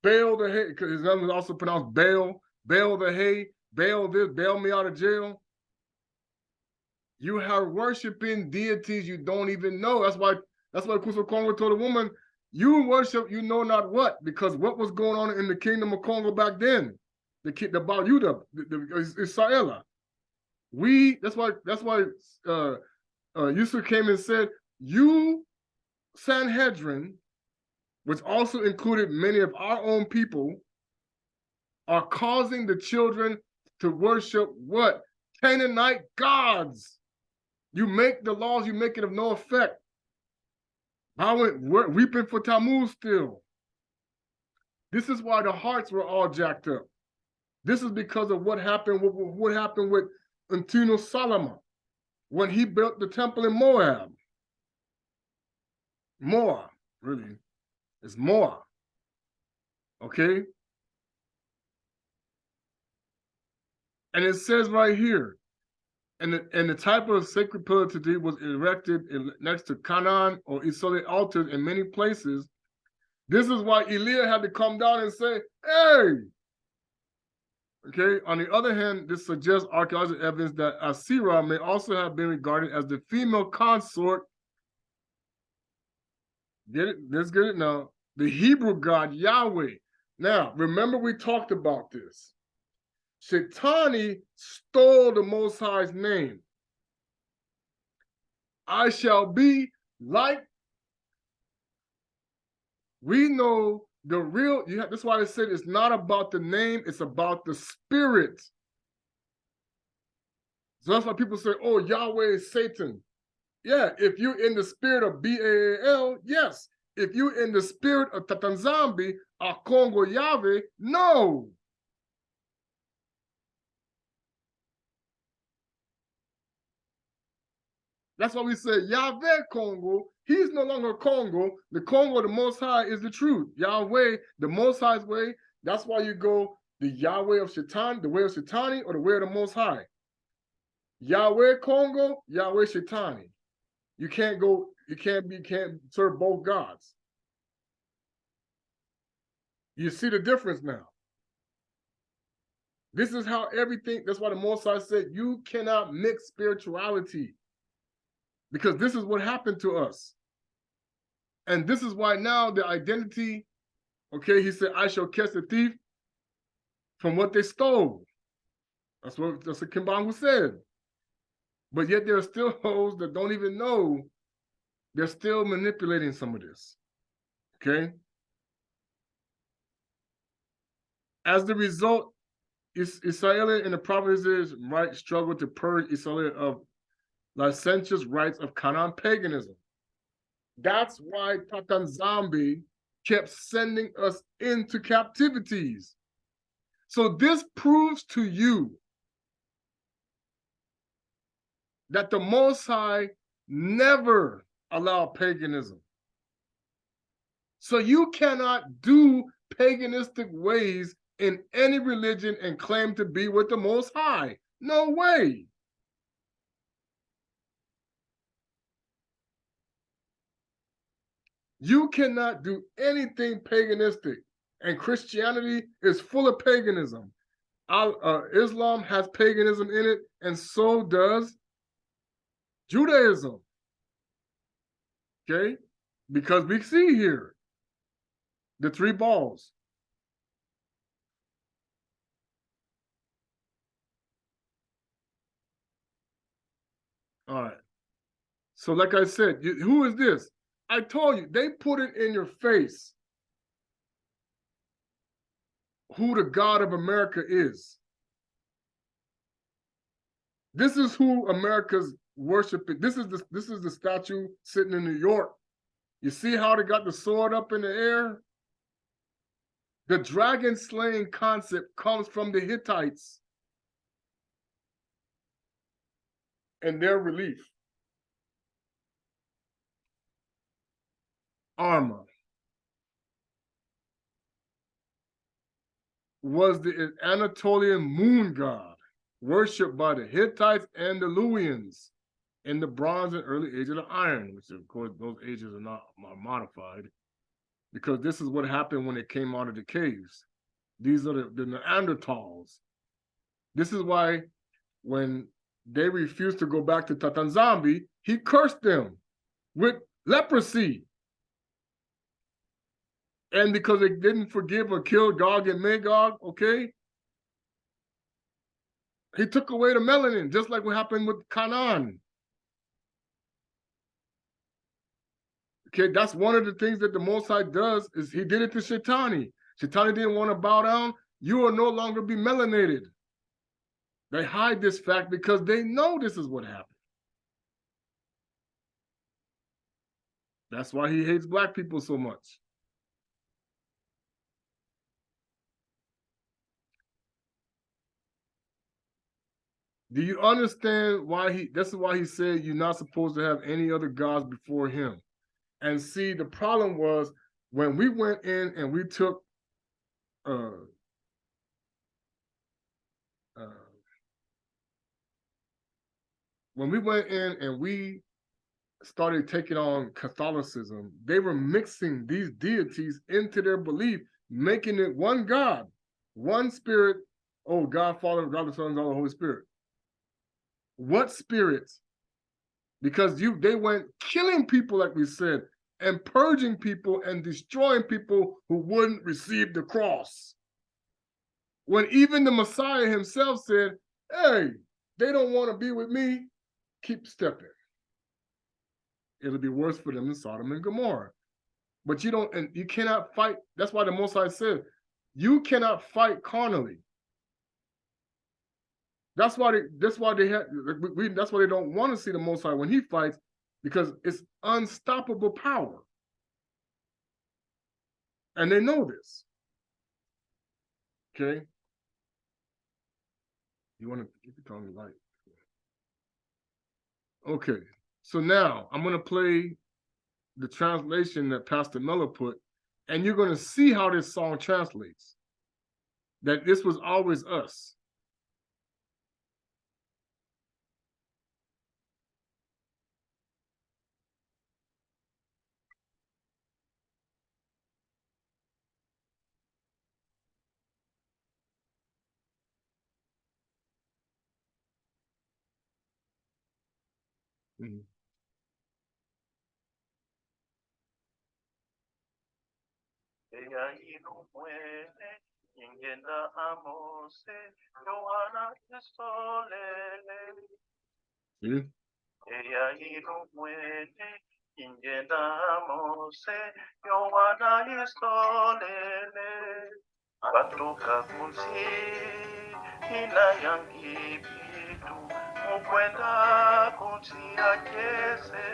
Bail the hay, because his name is also pronounced Bail, bail the hay, bail this, bail me out of jail. You are worshiping deities you don't even know. That's why Kingdom of Kongo told a woman, you worship you know not what, because what was going on in the Kingdom of Kongo back then? The Baal Yuda, the Israel. That's why Yusuf came and said, you, Sanhedrin, which also included many of our own people, are causing the children to worship what? Canaanite gods. You make the laws, you make it of no effect. We're weeping for Tammuz still. This is why the hearts were all jacked up. This is because of what happened with Antino Solomon when he built the temple in Moab. Moab, really. It's Moab. Okay? And it says right here, and the type of sacred pillar today was erected next to Canaan or nZolele altars in many places. This is why Elijah had to come down and say, hey. Okay, on the other hand, this suggests archaeological evidence that Asherah may also have been regarded as the female consort. Get it? Let's get it now. The Hebrew god Yahweh. Now, remember we talked about this. Shaitani stole the Most High's name. I shall be like. We know the real, that's why I said it's not about the name, it's about the spirit. So that's why people say, oh, Yahweh is Satan. Yeah, if you're in the spirit of Baal, yes. If you're in the spirit of Tata nZambi, or Kongo Yave, no. That's why we say Yave Kongo. He's no longer Kongo. The Kongo, the Most High, is the truth. Yahweh, the Most High's way. That's why you go the Yahweh of Shaitan, the way of Shaitani, or the way of the Most High. Yahweh Kongo, Yahweh Shaitani. You can't serve both gods. You see the difference now. This is how everything, that's why the Most High said, you cannot mix spirituality. Because this is what happened to us. And this is why now the identity, okay, he said, I shall catch the thief from what they stole. That's what Kimbangu said. But yet there are still those that don't even know they're still manipulating some of this. Okay? As the result, Israel and the provinces might struggle to purge Israel of licentious rites of Canaan paganism. That's why Tata nZambi kept sending us into captivities. So this proves to you that the Most High never allowed paganism. So you cannot do paganistic ways in any religion and claim to be with the Most High. No way. You cannot do anything paganistic, and Christianity is full of paganism. Islam has paganism in it, and so does Judaism. Okay, because we see here the three balls. All right. So, like I said, who is this? I told you, they put it in your face who the God of America is. This is who America's worshiping. This is the statue sitting in New York. You see how they got the sword up in the air? The dragon slaying concept comes from the Hittites and their relief. Arma was the Anatolian moon god, worshipped by the Hittites and the Luwians in the Bronze and early age of the Iron, which of course those ages are not modified, because this is what happened when it came out of the caves. These are the Neanderthals. This is why when they refused to go back to Tata nZambi, he cursed them with leprosy. And because they didn't forgive or kill Gog and Magog, okay, he took away the melanin, just like what happened with Canaan. Okay, that's one of the things that the Most High does, is he did it to Shaitani. Shaitani didn't want to bow down. You will no longer be melanated. They hide this fact because they know this is what happened. That's why he hates black people so much. Do you understand why this is why he said you're not supposed to have any other gods before him? And see, the problem was when we went in and we took when we went in and we started taking on Catholicism, they were mixing these deities into their belief, making it one God, one spirit. Oh, God, Father, God, the Son, God, the Holy Spirit. What spirits? Because they went killing people, like we said, and purging people and destroying people who wouldn't receive the cross. When even the Messiah himself said, hey, they don't want to be with me, keep stepping. It'll be worse for them than Sodom and Gomorrah. But you cannot fight. That's why the Most High said, you cannot fight carnally. That's why they don't want to see the Most High when he fights, because it's unstoppable power. And they know this. Okay? You can turn the light. Okay. So now I'm going to play the translation that Pastor Miller put, and you're going to see how this song translates. That this was always us. Mm-hmm. See? Batoka kunsi ina yangi bitu mukwenda kunsi akese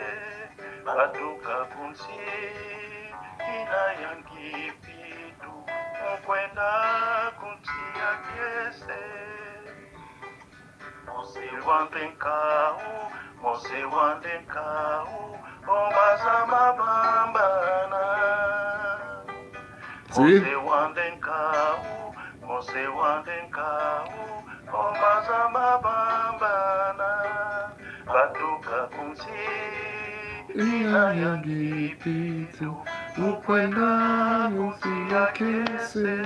batoka kunsi ina yangi bitu mukwenda kunsi akese Mose wandenkau omazama bambana See? Mose wandenkau omazama bambana batuka kunsi inayangi bitu mukwenda nsi ya kese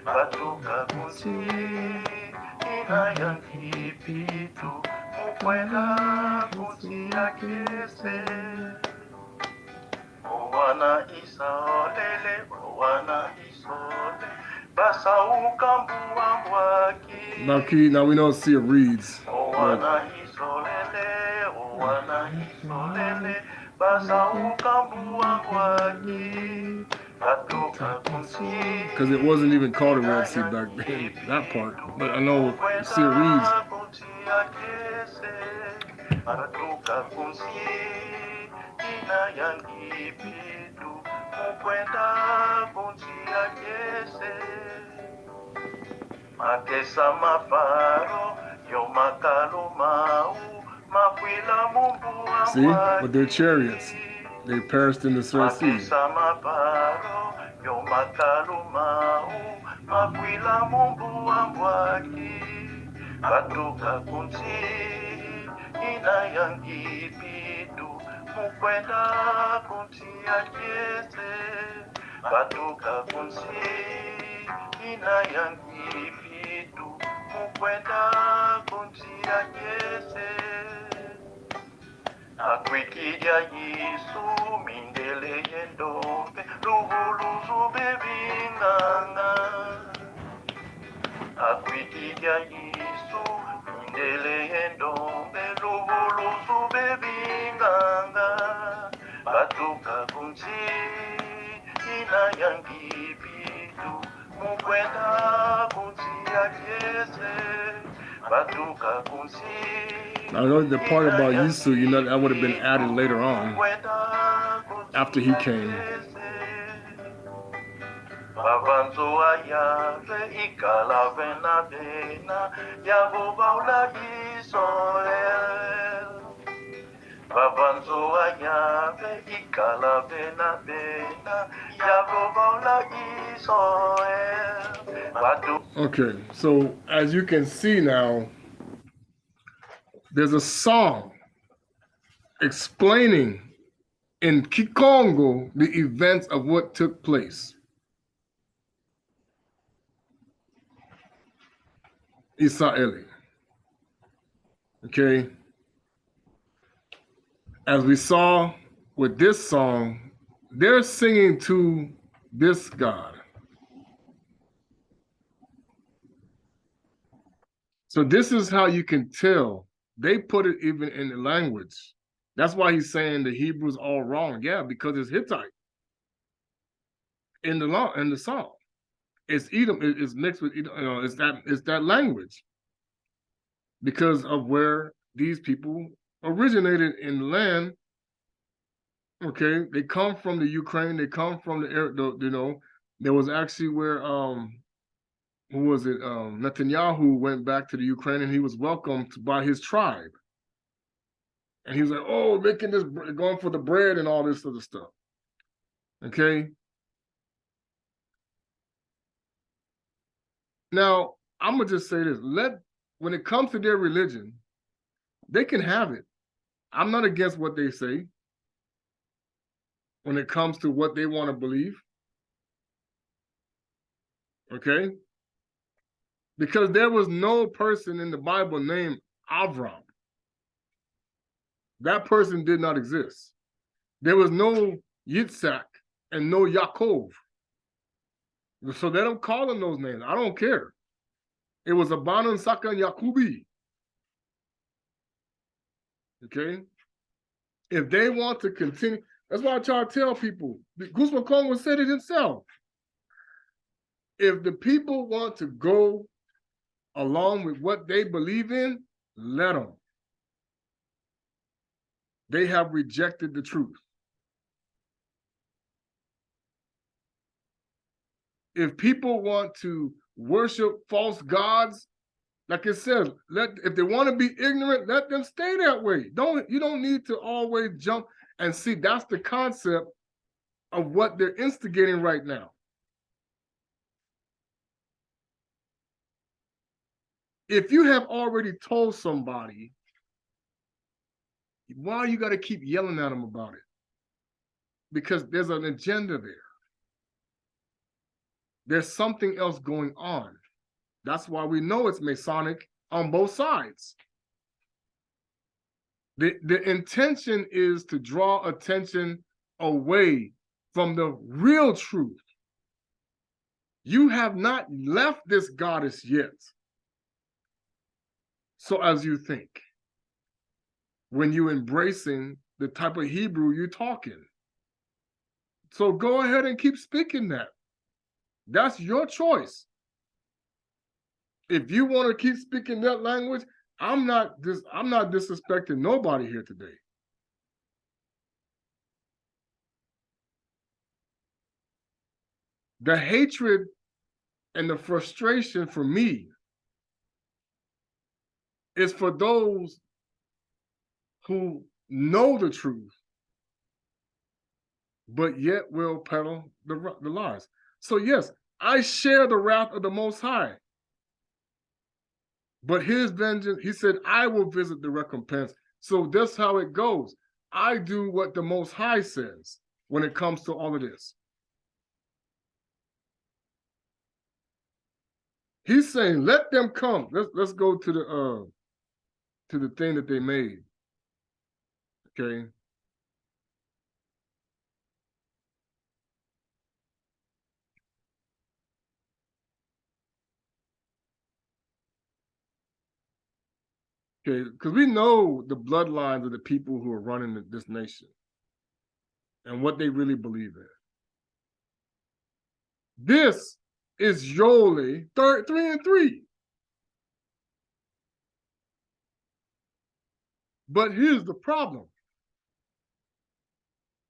batoka kunsi inayangi bitu mukwenda kunsi ya kese owana isolele owana isole basauka mbuambwaki Now we don't see it reads. owana isolele owana isolele basauka mbuambwaki batoka kunsi Because it wasn't even called a Red Sea back then, that part. But I know you see it reads. batoka kunsi inayangi bitu mukwenda kunsi ya kese makesa mafaro yo makalumau makwila mumbu See, with their chariots, they perished in the Red Sea. makesa mafaro yo makalumau makwila mumbu ambwaki batoka kunsi inayangi bitu mukwenda kunsi ya kese batoka kunsi inayangi bitu mukwenda kunsi ya kese akwikidya yisu mindele yendombe luhuluzu bebinganga akwikidya yisu mindele yendombe luhuluzu bebinganga batoka kunsi inayangi bitu mukwenda kunsi ya kese batoka kunsi. I know the part about Yisu, you know, that would have been added later on after he came. Bavanzo Yave ikala vena vena Yavo baula Israel. Bavanzo Yave ikala vena vena Yavo baula Israel. Okay, so as you can see now, there's a song explaining in Kongo the events of what took place. Israeli. Okay. As we saw with this song, they're singing to this God. So this is how you can tell. They put it even in the language. That's why he's saying the Hebrew's all wrong. Yeah, because it's Hittite in the song. It's Edom. It's mixed with Edom. You know, it's that language because of where these people originated in the land. Okay, they come from the Ukraine. They come from the you know. There was actually where who was it? Netanyahu went back to the Ukraine and he was welcomed by his tribe. And he was like, "Oh, making this, going for the bread and all this other stuff." Okay. Now I'm gonna just say this: when it comes to their religion, they can have it. I'm not against what they say when it comes to what they want to believe. Okay. Because there was no person in the Bible named Avram. That person did not exist. There was no Yitzhak and no Yaakov. So they don't call them those names. I don't care. It was Abana and Saka and Yakubi. Okay? If they want to continue, that's why I try to tell people. Kingdom of Kongo said it himself. If the people want to go along with what they believe in, let them. They have rejected the truth. If people want to worship false gods, like it says, if they want to be ignorant, let them stay that way. You don't need to always jump and see. That's the concept of what they're instigating right now. If you have already told somebody Why you got to keep yelling at them about it? Because there's an agenda there. There's something else going on. That's why we know it's Masonic on both sides. The intention is to draw attention away from the real truth. You have not left this goddess yet. So as you think, when you're embracing the type of Hebrew you're talking. So go ahead and keep speaking that. That's your choice. If you want to keep speaking that language, I'm not disrespecting nobody here today. The hatred and the frustration for me is for those who know the truth, but yet will peddle the lies. So yes, I share the wrath of the Most High. But his vengeance, he said, I will visit the recompense. So that's how it goes. I do what the Most High says when it comes to all of this. He's saying, let them come. Let's go to the thing that they made. Okay. Okay, because we know the bloodlines of the people who are running this nation and what they really believe in. This is Yole 3 and 3. But here's the problem.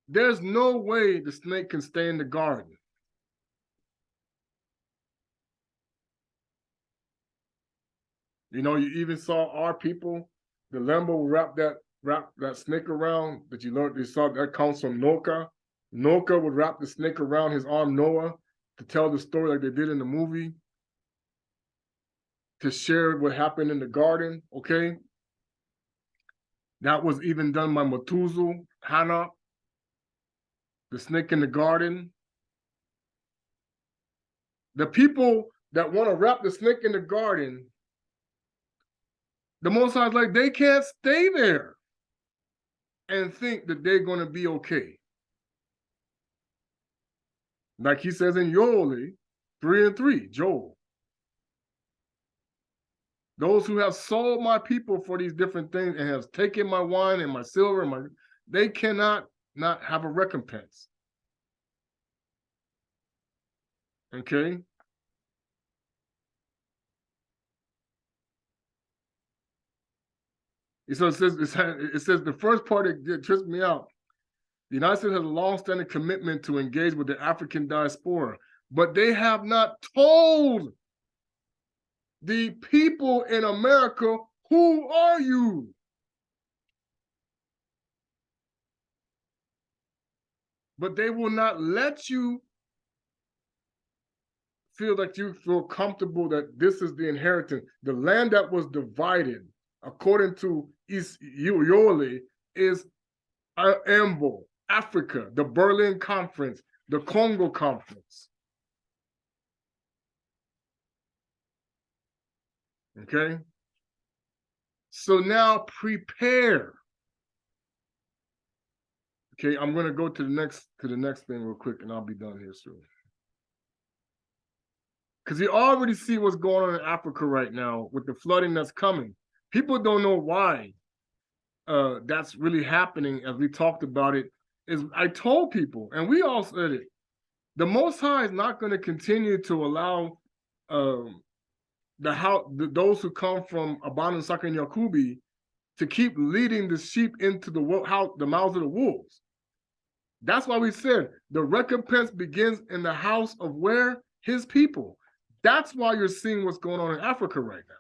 There's no way the snake can stay in the garden. You know, you even saw our people, the Lambo wrap that snake around that you saw that comes from Noka. Noka would wrap the snake around his arm Noah to tell the story like they did in the movie, to share what happened in the garden, okay? That was even done by Matuzu, Hana, the snake in the garden. The people that want to wrap the snake in the garden, the Most High is like, they can't stay there and think that they're going to be okay. Like he says in Yole 3 and 3, Joel. Those who have sold my people for these different things and have taken my wine and my silver, they cannot not have a recompense. Okay? So it says the first part that trips me out. The United States has a long-standing commitment to engage with the African diaspora, but they have not told the people in America, who are you? But they will not let you feel like you feel comfortable that this is the inheritance. The land that was divided, according to Yole, is Ambo, Africa, the Berlin Conference, the Congo Conference. Okay? So now prepare. Okay, I'm gonna go to the next thing real quick, and I'll be done here soon. Because you already see what's going on in Africa right now with the flooding that's coming. People don't know why that's really happening. As we talked about it, I told people, and we all said it, the Most High is not going to continue to allow those who come from Abana Saka and Yakubi to keep leading the sheep into the mouths of the wolves. That's why we said the recompense begins in the house of where? His people. That's why you're seeing what's going on in Africa right now.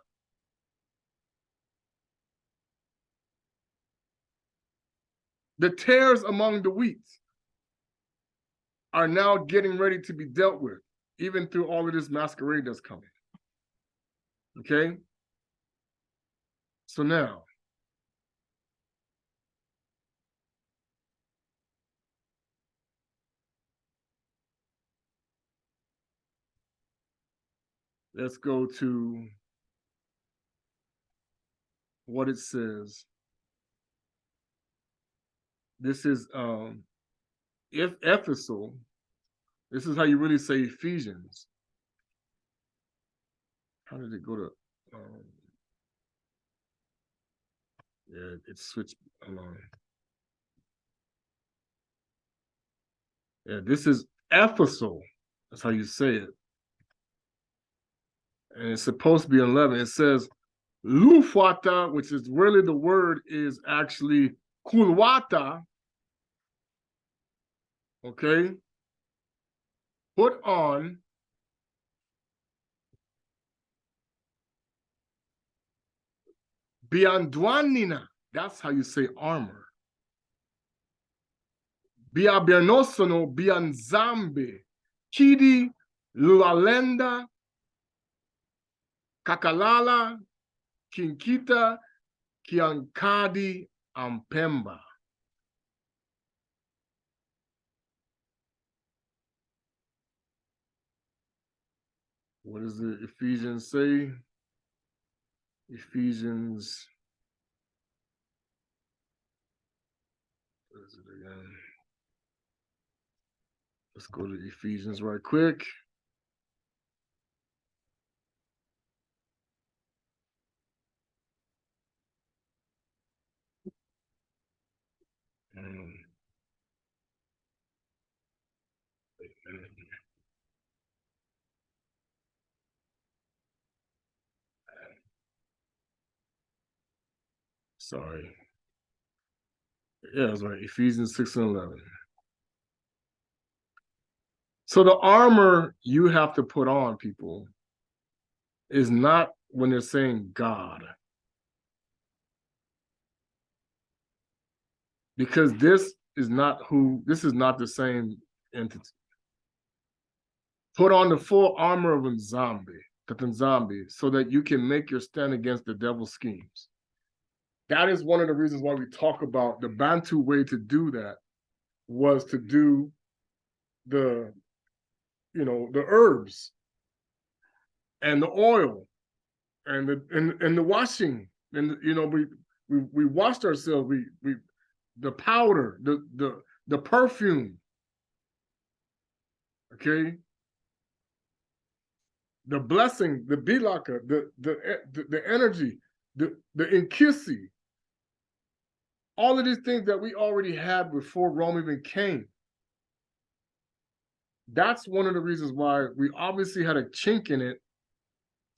The tares among the wheat are now getting ready to be dealt with, even through all of this masquerade that's coming. Okay? So now, let's go to what it says. This is if Ephesal. This is how you really say Ephesians. How did it go to? Yeah, it switched along. Yeah, this is Ephesal. That's how you say it. And it's supposed to be 11. It says Lufwata, which is really the word is actually Kulwata. Okay. Put on Biandwanina. That's how you say armor. Biabianosono Bianzambi. Kidi Lualenda Kakalala Kinkita Kiankadi Ampemba. What does the Ephesians say? Ephesians. What is it again? Let's go to Ephesians right quick. Sorry. Yeah, that's right. Ephesians 6 and 11. So the armor you have to put on, people, is not when they're saying God. Because this is not the same entity. Put on the full armor of nZambi, so that you can make your stand against the devil's schemes. That is one of the reasons why we talk about the Bantu way to do that was to do the herbs and the oil and the washing, and we washed ourselves, we the powder, the perfume, okay, the blessing, the bilaka, the energy, the inkisi, all of these things that we already had before Rome even came. That's one of the reasons why we obviously had a chink in it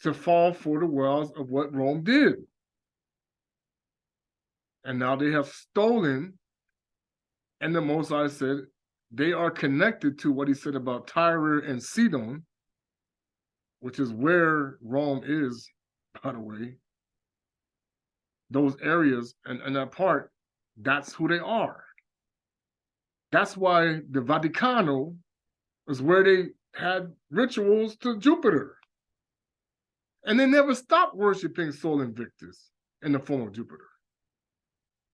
to fall for the wells of what Rome did. And now they have stolen, and the Most High said they are connected to what he said about Tyre and Sidon, which is where Rome is, by the way. Those areas and that part, that's who they are. That's why the Vaticano is where they had rituals to Jupiter. And they never stopped worshiping Sol Invictus in the form of Jupiter.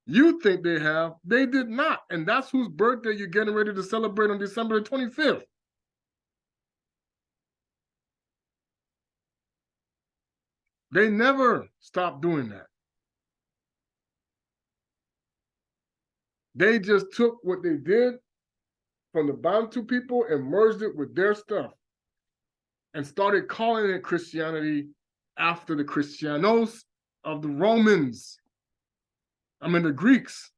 You think they have, they did not. And that's whose birthday you're getting ready to celebrate on December the 25th. They never stopped doing that. They just took what they did from the Bantu people and merged it with their stuff and started calling it Christianity after the Christianos of the Romans. I mean, the Greeks.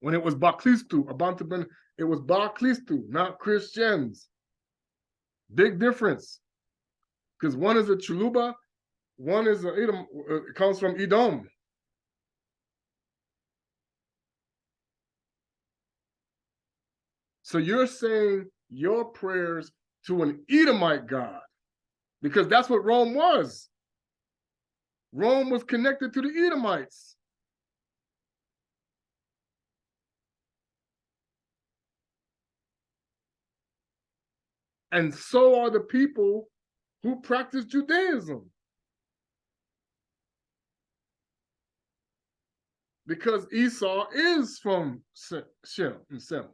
When it was Baklistu, it was Baklistu, not Christians. Big difference. Because one is a Chuluba, one is a Edom, it comes from Edom. So you're saying your prayers to an Edomite God, because that's what Rome was. Rome was connected to the Edomites. And so are the people who practice Judaism. Because Esau is from Shem and Sem,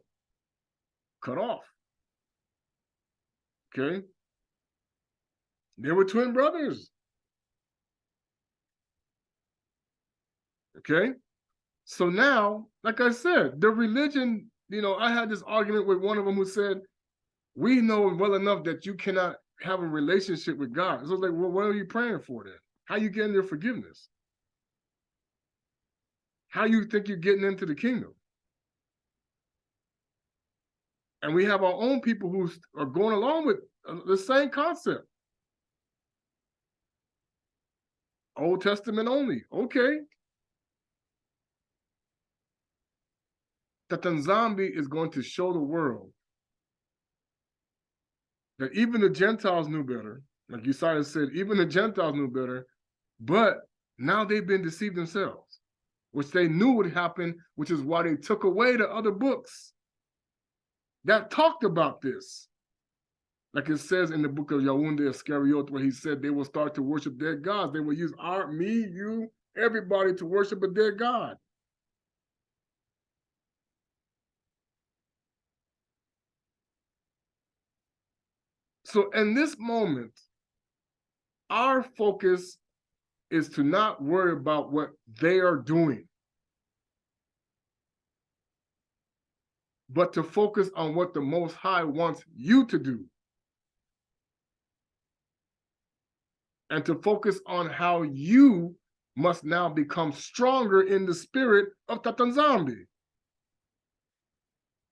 cut off. Okay? They were twin brothers. Okay? So now, like I said, the religion, I had this argument with one of them who said, we know well enough that you cannot have a relationship with God. So I was like, well, what are you praying for then? How you getting their forgiveness? How you think you're getting into the kingdom? And we have our own people who are going along with the same concept. Old Testament only. Okay. That nZambi is going to show the world that even the Gentiles knew better. Like Uzziah said, even the Gentiles knew better, but now they've been deceived themselves, which they knew would happen, which is why they took away the other books that talked about this. Like it says in the book of Yaounde Iscariot, where he said they will start to worship dead gods. They will use me, you, everybody to worship a dead god. So in this moment, our focus is to not worry about what they are doing, but to focus on what the Most High wants you to do. And to focus on how you must now become stronger in the spirit of Tata nZambi.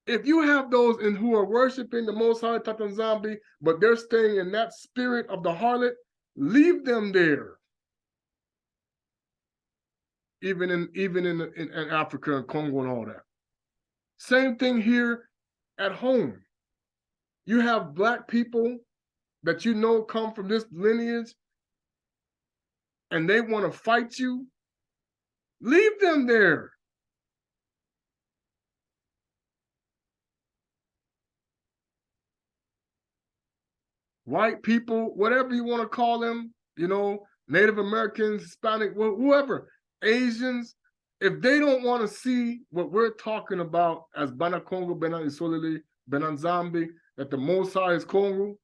If you have those who are worshiping the Most High Tata nZambi, but they're staying in that spirit of the harlot, leave them there. Even in Africa and Congo and all that. Same thing here at home. You have Black people that come from this lineage, and they want to fight you. Leave them there. White people, whatever you want to call them, Native Americans, Hispanic, whoever, Asians, if they don't want to see what we're talking about as Bana Kongo, Bana nZolele, Bana nZambi, that the Most High is Kongo,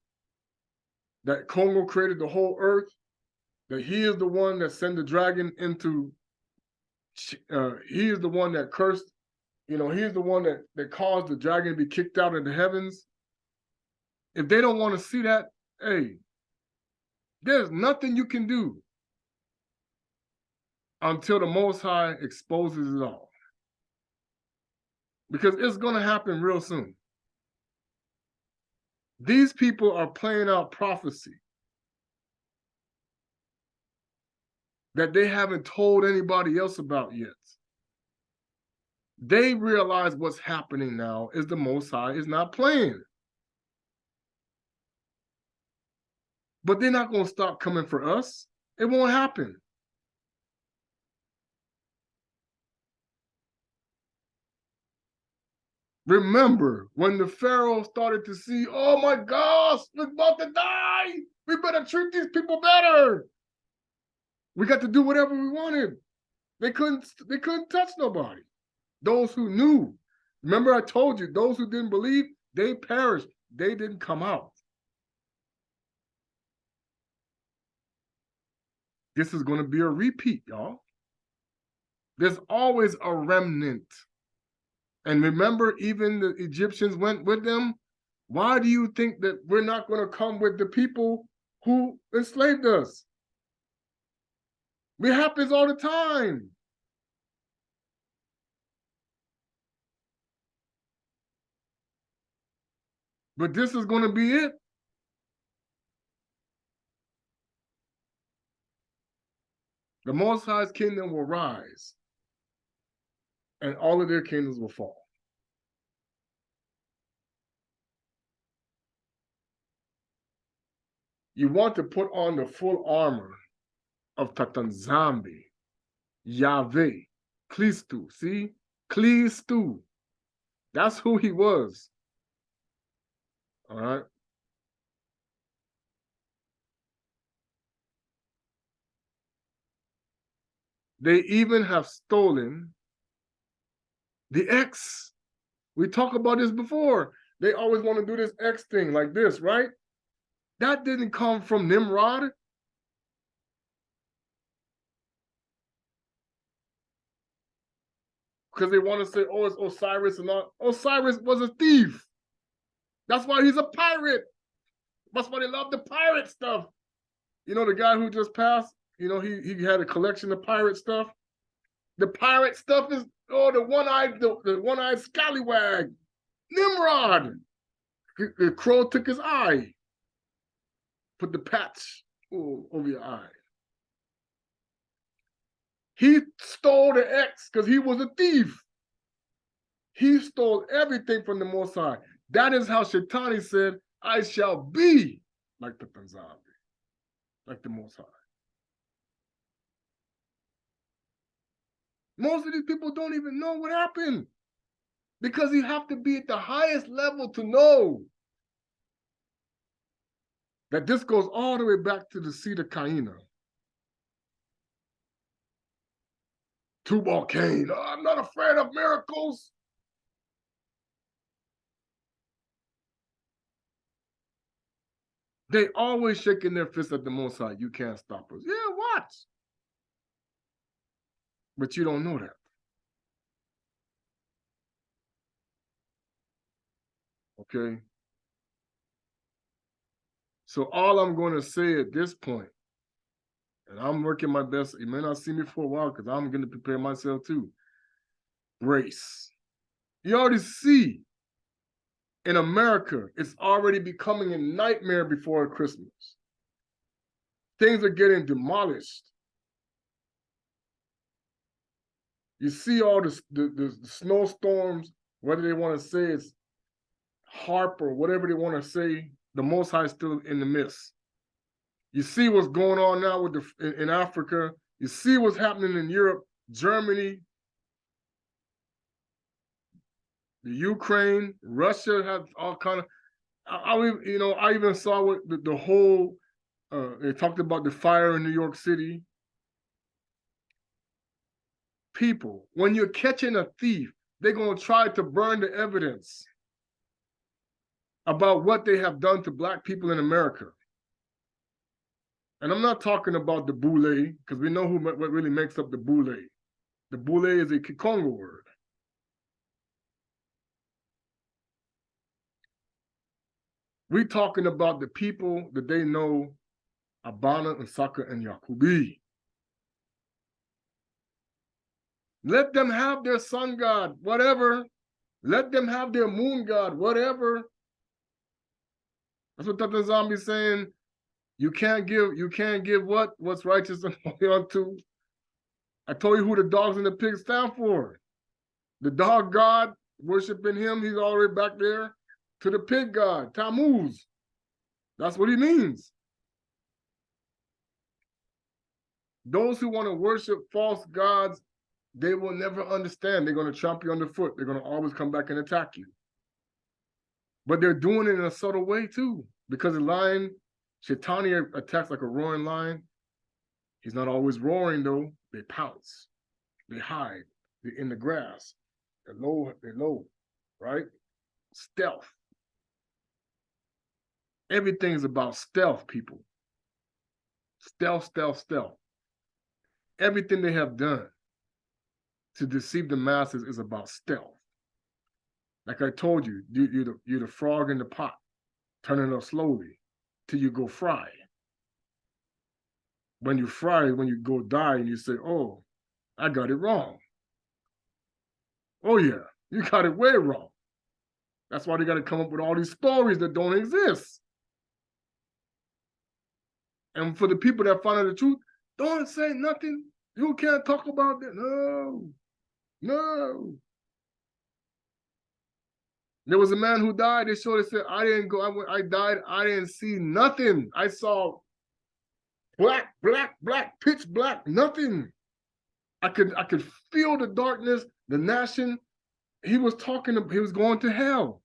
that Kongo created the whole earth, that he is the one that sent the dragon into, he is the one that cursed, he is the one that caused the dragon to be kicked out of the heavens. If they don't want to see that, hey, there's nothing you can do until the Most High exposes it all. Because it's going to happen real soon. These people are playing out prophecy that they haven't told anybody else about yet. They realize what's happening now is the Most High is not playing. But they're not going to stop coming for us. It won't happen. Remember, when the Pharaoh started to see, oh my gosh, we're about to die. We better treat these people better. We got to do whatever we wanted. They couldn't touch nobody. Those who knew. Remember I told you, those who didn't believe, they perished. They didn't come out. This is going to be a repeat, y'all. There's always a remnant. And remember, even the Egyptians went with them. Why do you think that we're not going to come with the people who enslaved us? It happens all the time. But this is going to be it. The Most High's kingdom will rise, and all of their kingdoms will fall. You want to put on the full armor of Tata nZambi, Yave, Klistu. See? Klistu. That's who he was. All right? They even have stolen the X. We talked about this before. They always want to do this X thing like this, right? That didn't come from Nimrod. Because they want to say, oh, it's Osiris and not. Osiris was a thief. That's why he's a pirate. That's why they love the pirate stuff. You know, the guy who just passed, you know, he had a collection of pirate stuff. The pirate stuff is, oh, the one-eyed scallywag, Nimrod. The crow took his eye, put the patch over your eye. He stole the X because he was a thief. He stole everything from the Most High. That is how Shaitani said, I shall be like the nZambi, like the Most High. Most of these people don't even know what happened because you have to be at the highest level to know that this goes all the way back to the seed of Cain. Tubal Cain, oh, I'm not afraid of miracles. They always shaking their fist at the Most High. You can't stop us. Yeah, watch. But you don't know that. Okay? So all I'm going to say at this point, and I'm working my best, you may not see me for a while because I'm going to prepare myself too. Grace. You already see in America, it's already becoming a nightmare before Christmas. Things are getting demolished. You see all the snowstorms, whether they want to say it's harp or whatever they want to say, the Most High is still in the midst. You see what's going on now with in Africa. You see what's happening in Europe, Germany, the Ukraine, Russia has all kind of. I even saw what the whole. They talked about the fire in New York City. People, when you're catching a thief, they're going to try to burn the evidence about what they have done to Black people in America. And I'm not talking about the boule, because we know what really makes up the boule. The boule is a Kongo word. We're talking about the people that they know, Abana and Saka and Yakubi. Let them have their sun god, whatever. Let them have their moon god, whatever. That's what Tata nZambi is saying. You can't give what's righteous and holy unto. I told you who the dogs and the pigs stand for. The dog god, worshiping him, he's already back there, to the pig god, Tammuz. That's what he means. Those who want to worship false gods, they will never understand. They're going to trample you underfoot. They're going to always come back and attack you. But they're doing it in a subtle way too, because the lion, Shaitani attacks like a roaring lion. He's not always roaring though. They pounce, they hide, they're in the grass, they're low, right? Stealth. Everything is about stealth, people. Stealth, stealth, stealth. Everything they have done to deceive the masses is about stealth. Like I told you, you're the frog in the pot, turning up slowly till you go fry. When you fry, when you go die and you say, oh, I got it wrong. Oh yeah, you got it way wrong. That's why they got to come up with all these stories that don't exist. And for the people that find out the truth, don't say nothing. You can't talk about that. No. There was a man who died. They said, I didn't go. I died. I didn't see nothing. I saw black, pitch black, nothing. I could feel the darkness, the gnashing. He was going to hell.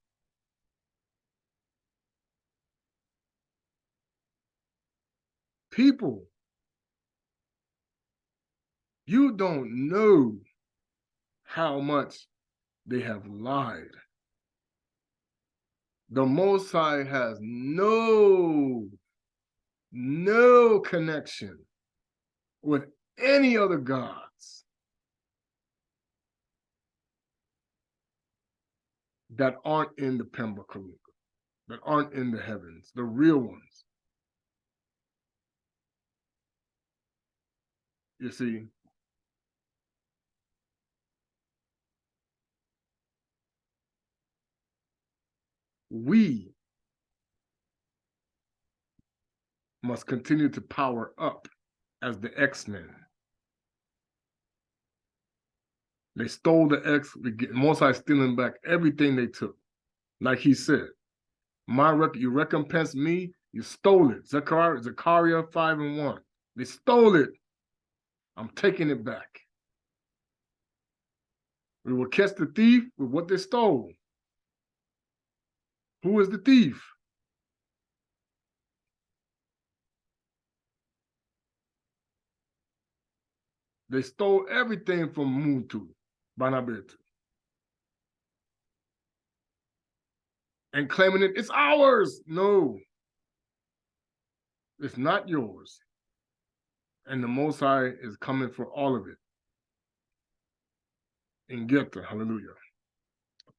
People, you don't know how much they have lied. The Most High has no no connection with any other gods that aren't in the Pemba Kalunga, that aren't in the heavens, the real ones. You see, we must continue to power up as the X-Men. They stole the X, Mosai stealing back everything they took. Like he said, you recompense me, you stole it. Zechariah 5:1. They stole it. I'm taking it back. We will catch the thief with what they stole. Who is the thief? They stole everything from Muntu, Bana Betu. And claiming it's ours. No, it's not yours. And the Most High is coming for all of it. Ingeta, hallelujah.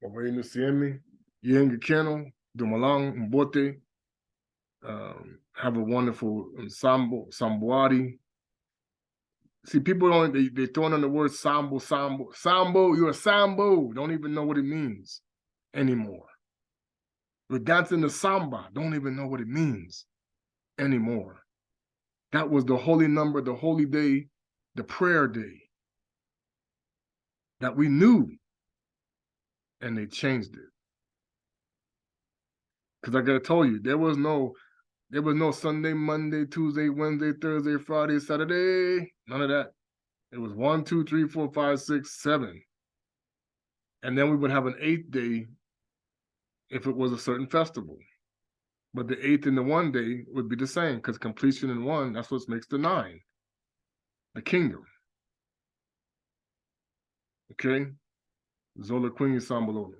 Wawenu siemi, yengi keno, dumalang, mbote. Have a wonderful samboadi. See, people they throwing on the word sambo. Sambo, you're a sambo. Don't even know what it means anymore. We're dancing the samba. Don't even know what it means anymore. That was the holy number, the holy day, the prayer day that we knew, and they changed it. Because like I told you, there was no Sunday, Monday, Tuesday, Wednesday, Thursday, Friday, Saturday. None of that. It was 1, 2, 3, 4, 5, 6, 7. And then we would have an 8th day if it was a certain festival. But the 8th and the 1 day would be the same, because completion in 1, that's what makes the 9. The kingdom. Okay? Zola Queen Sambalolo.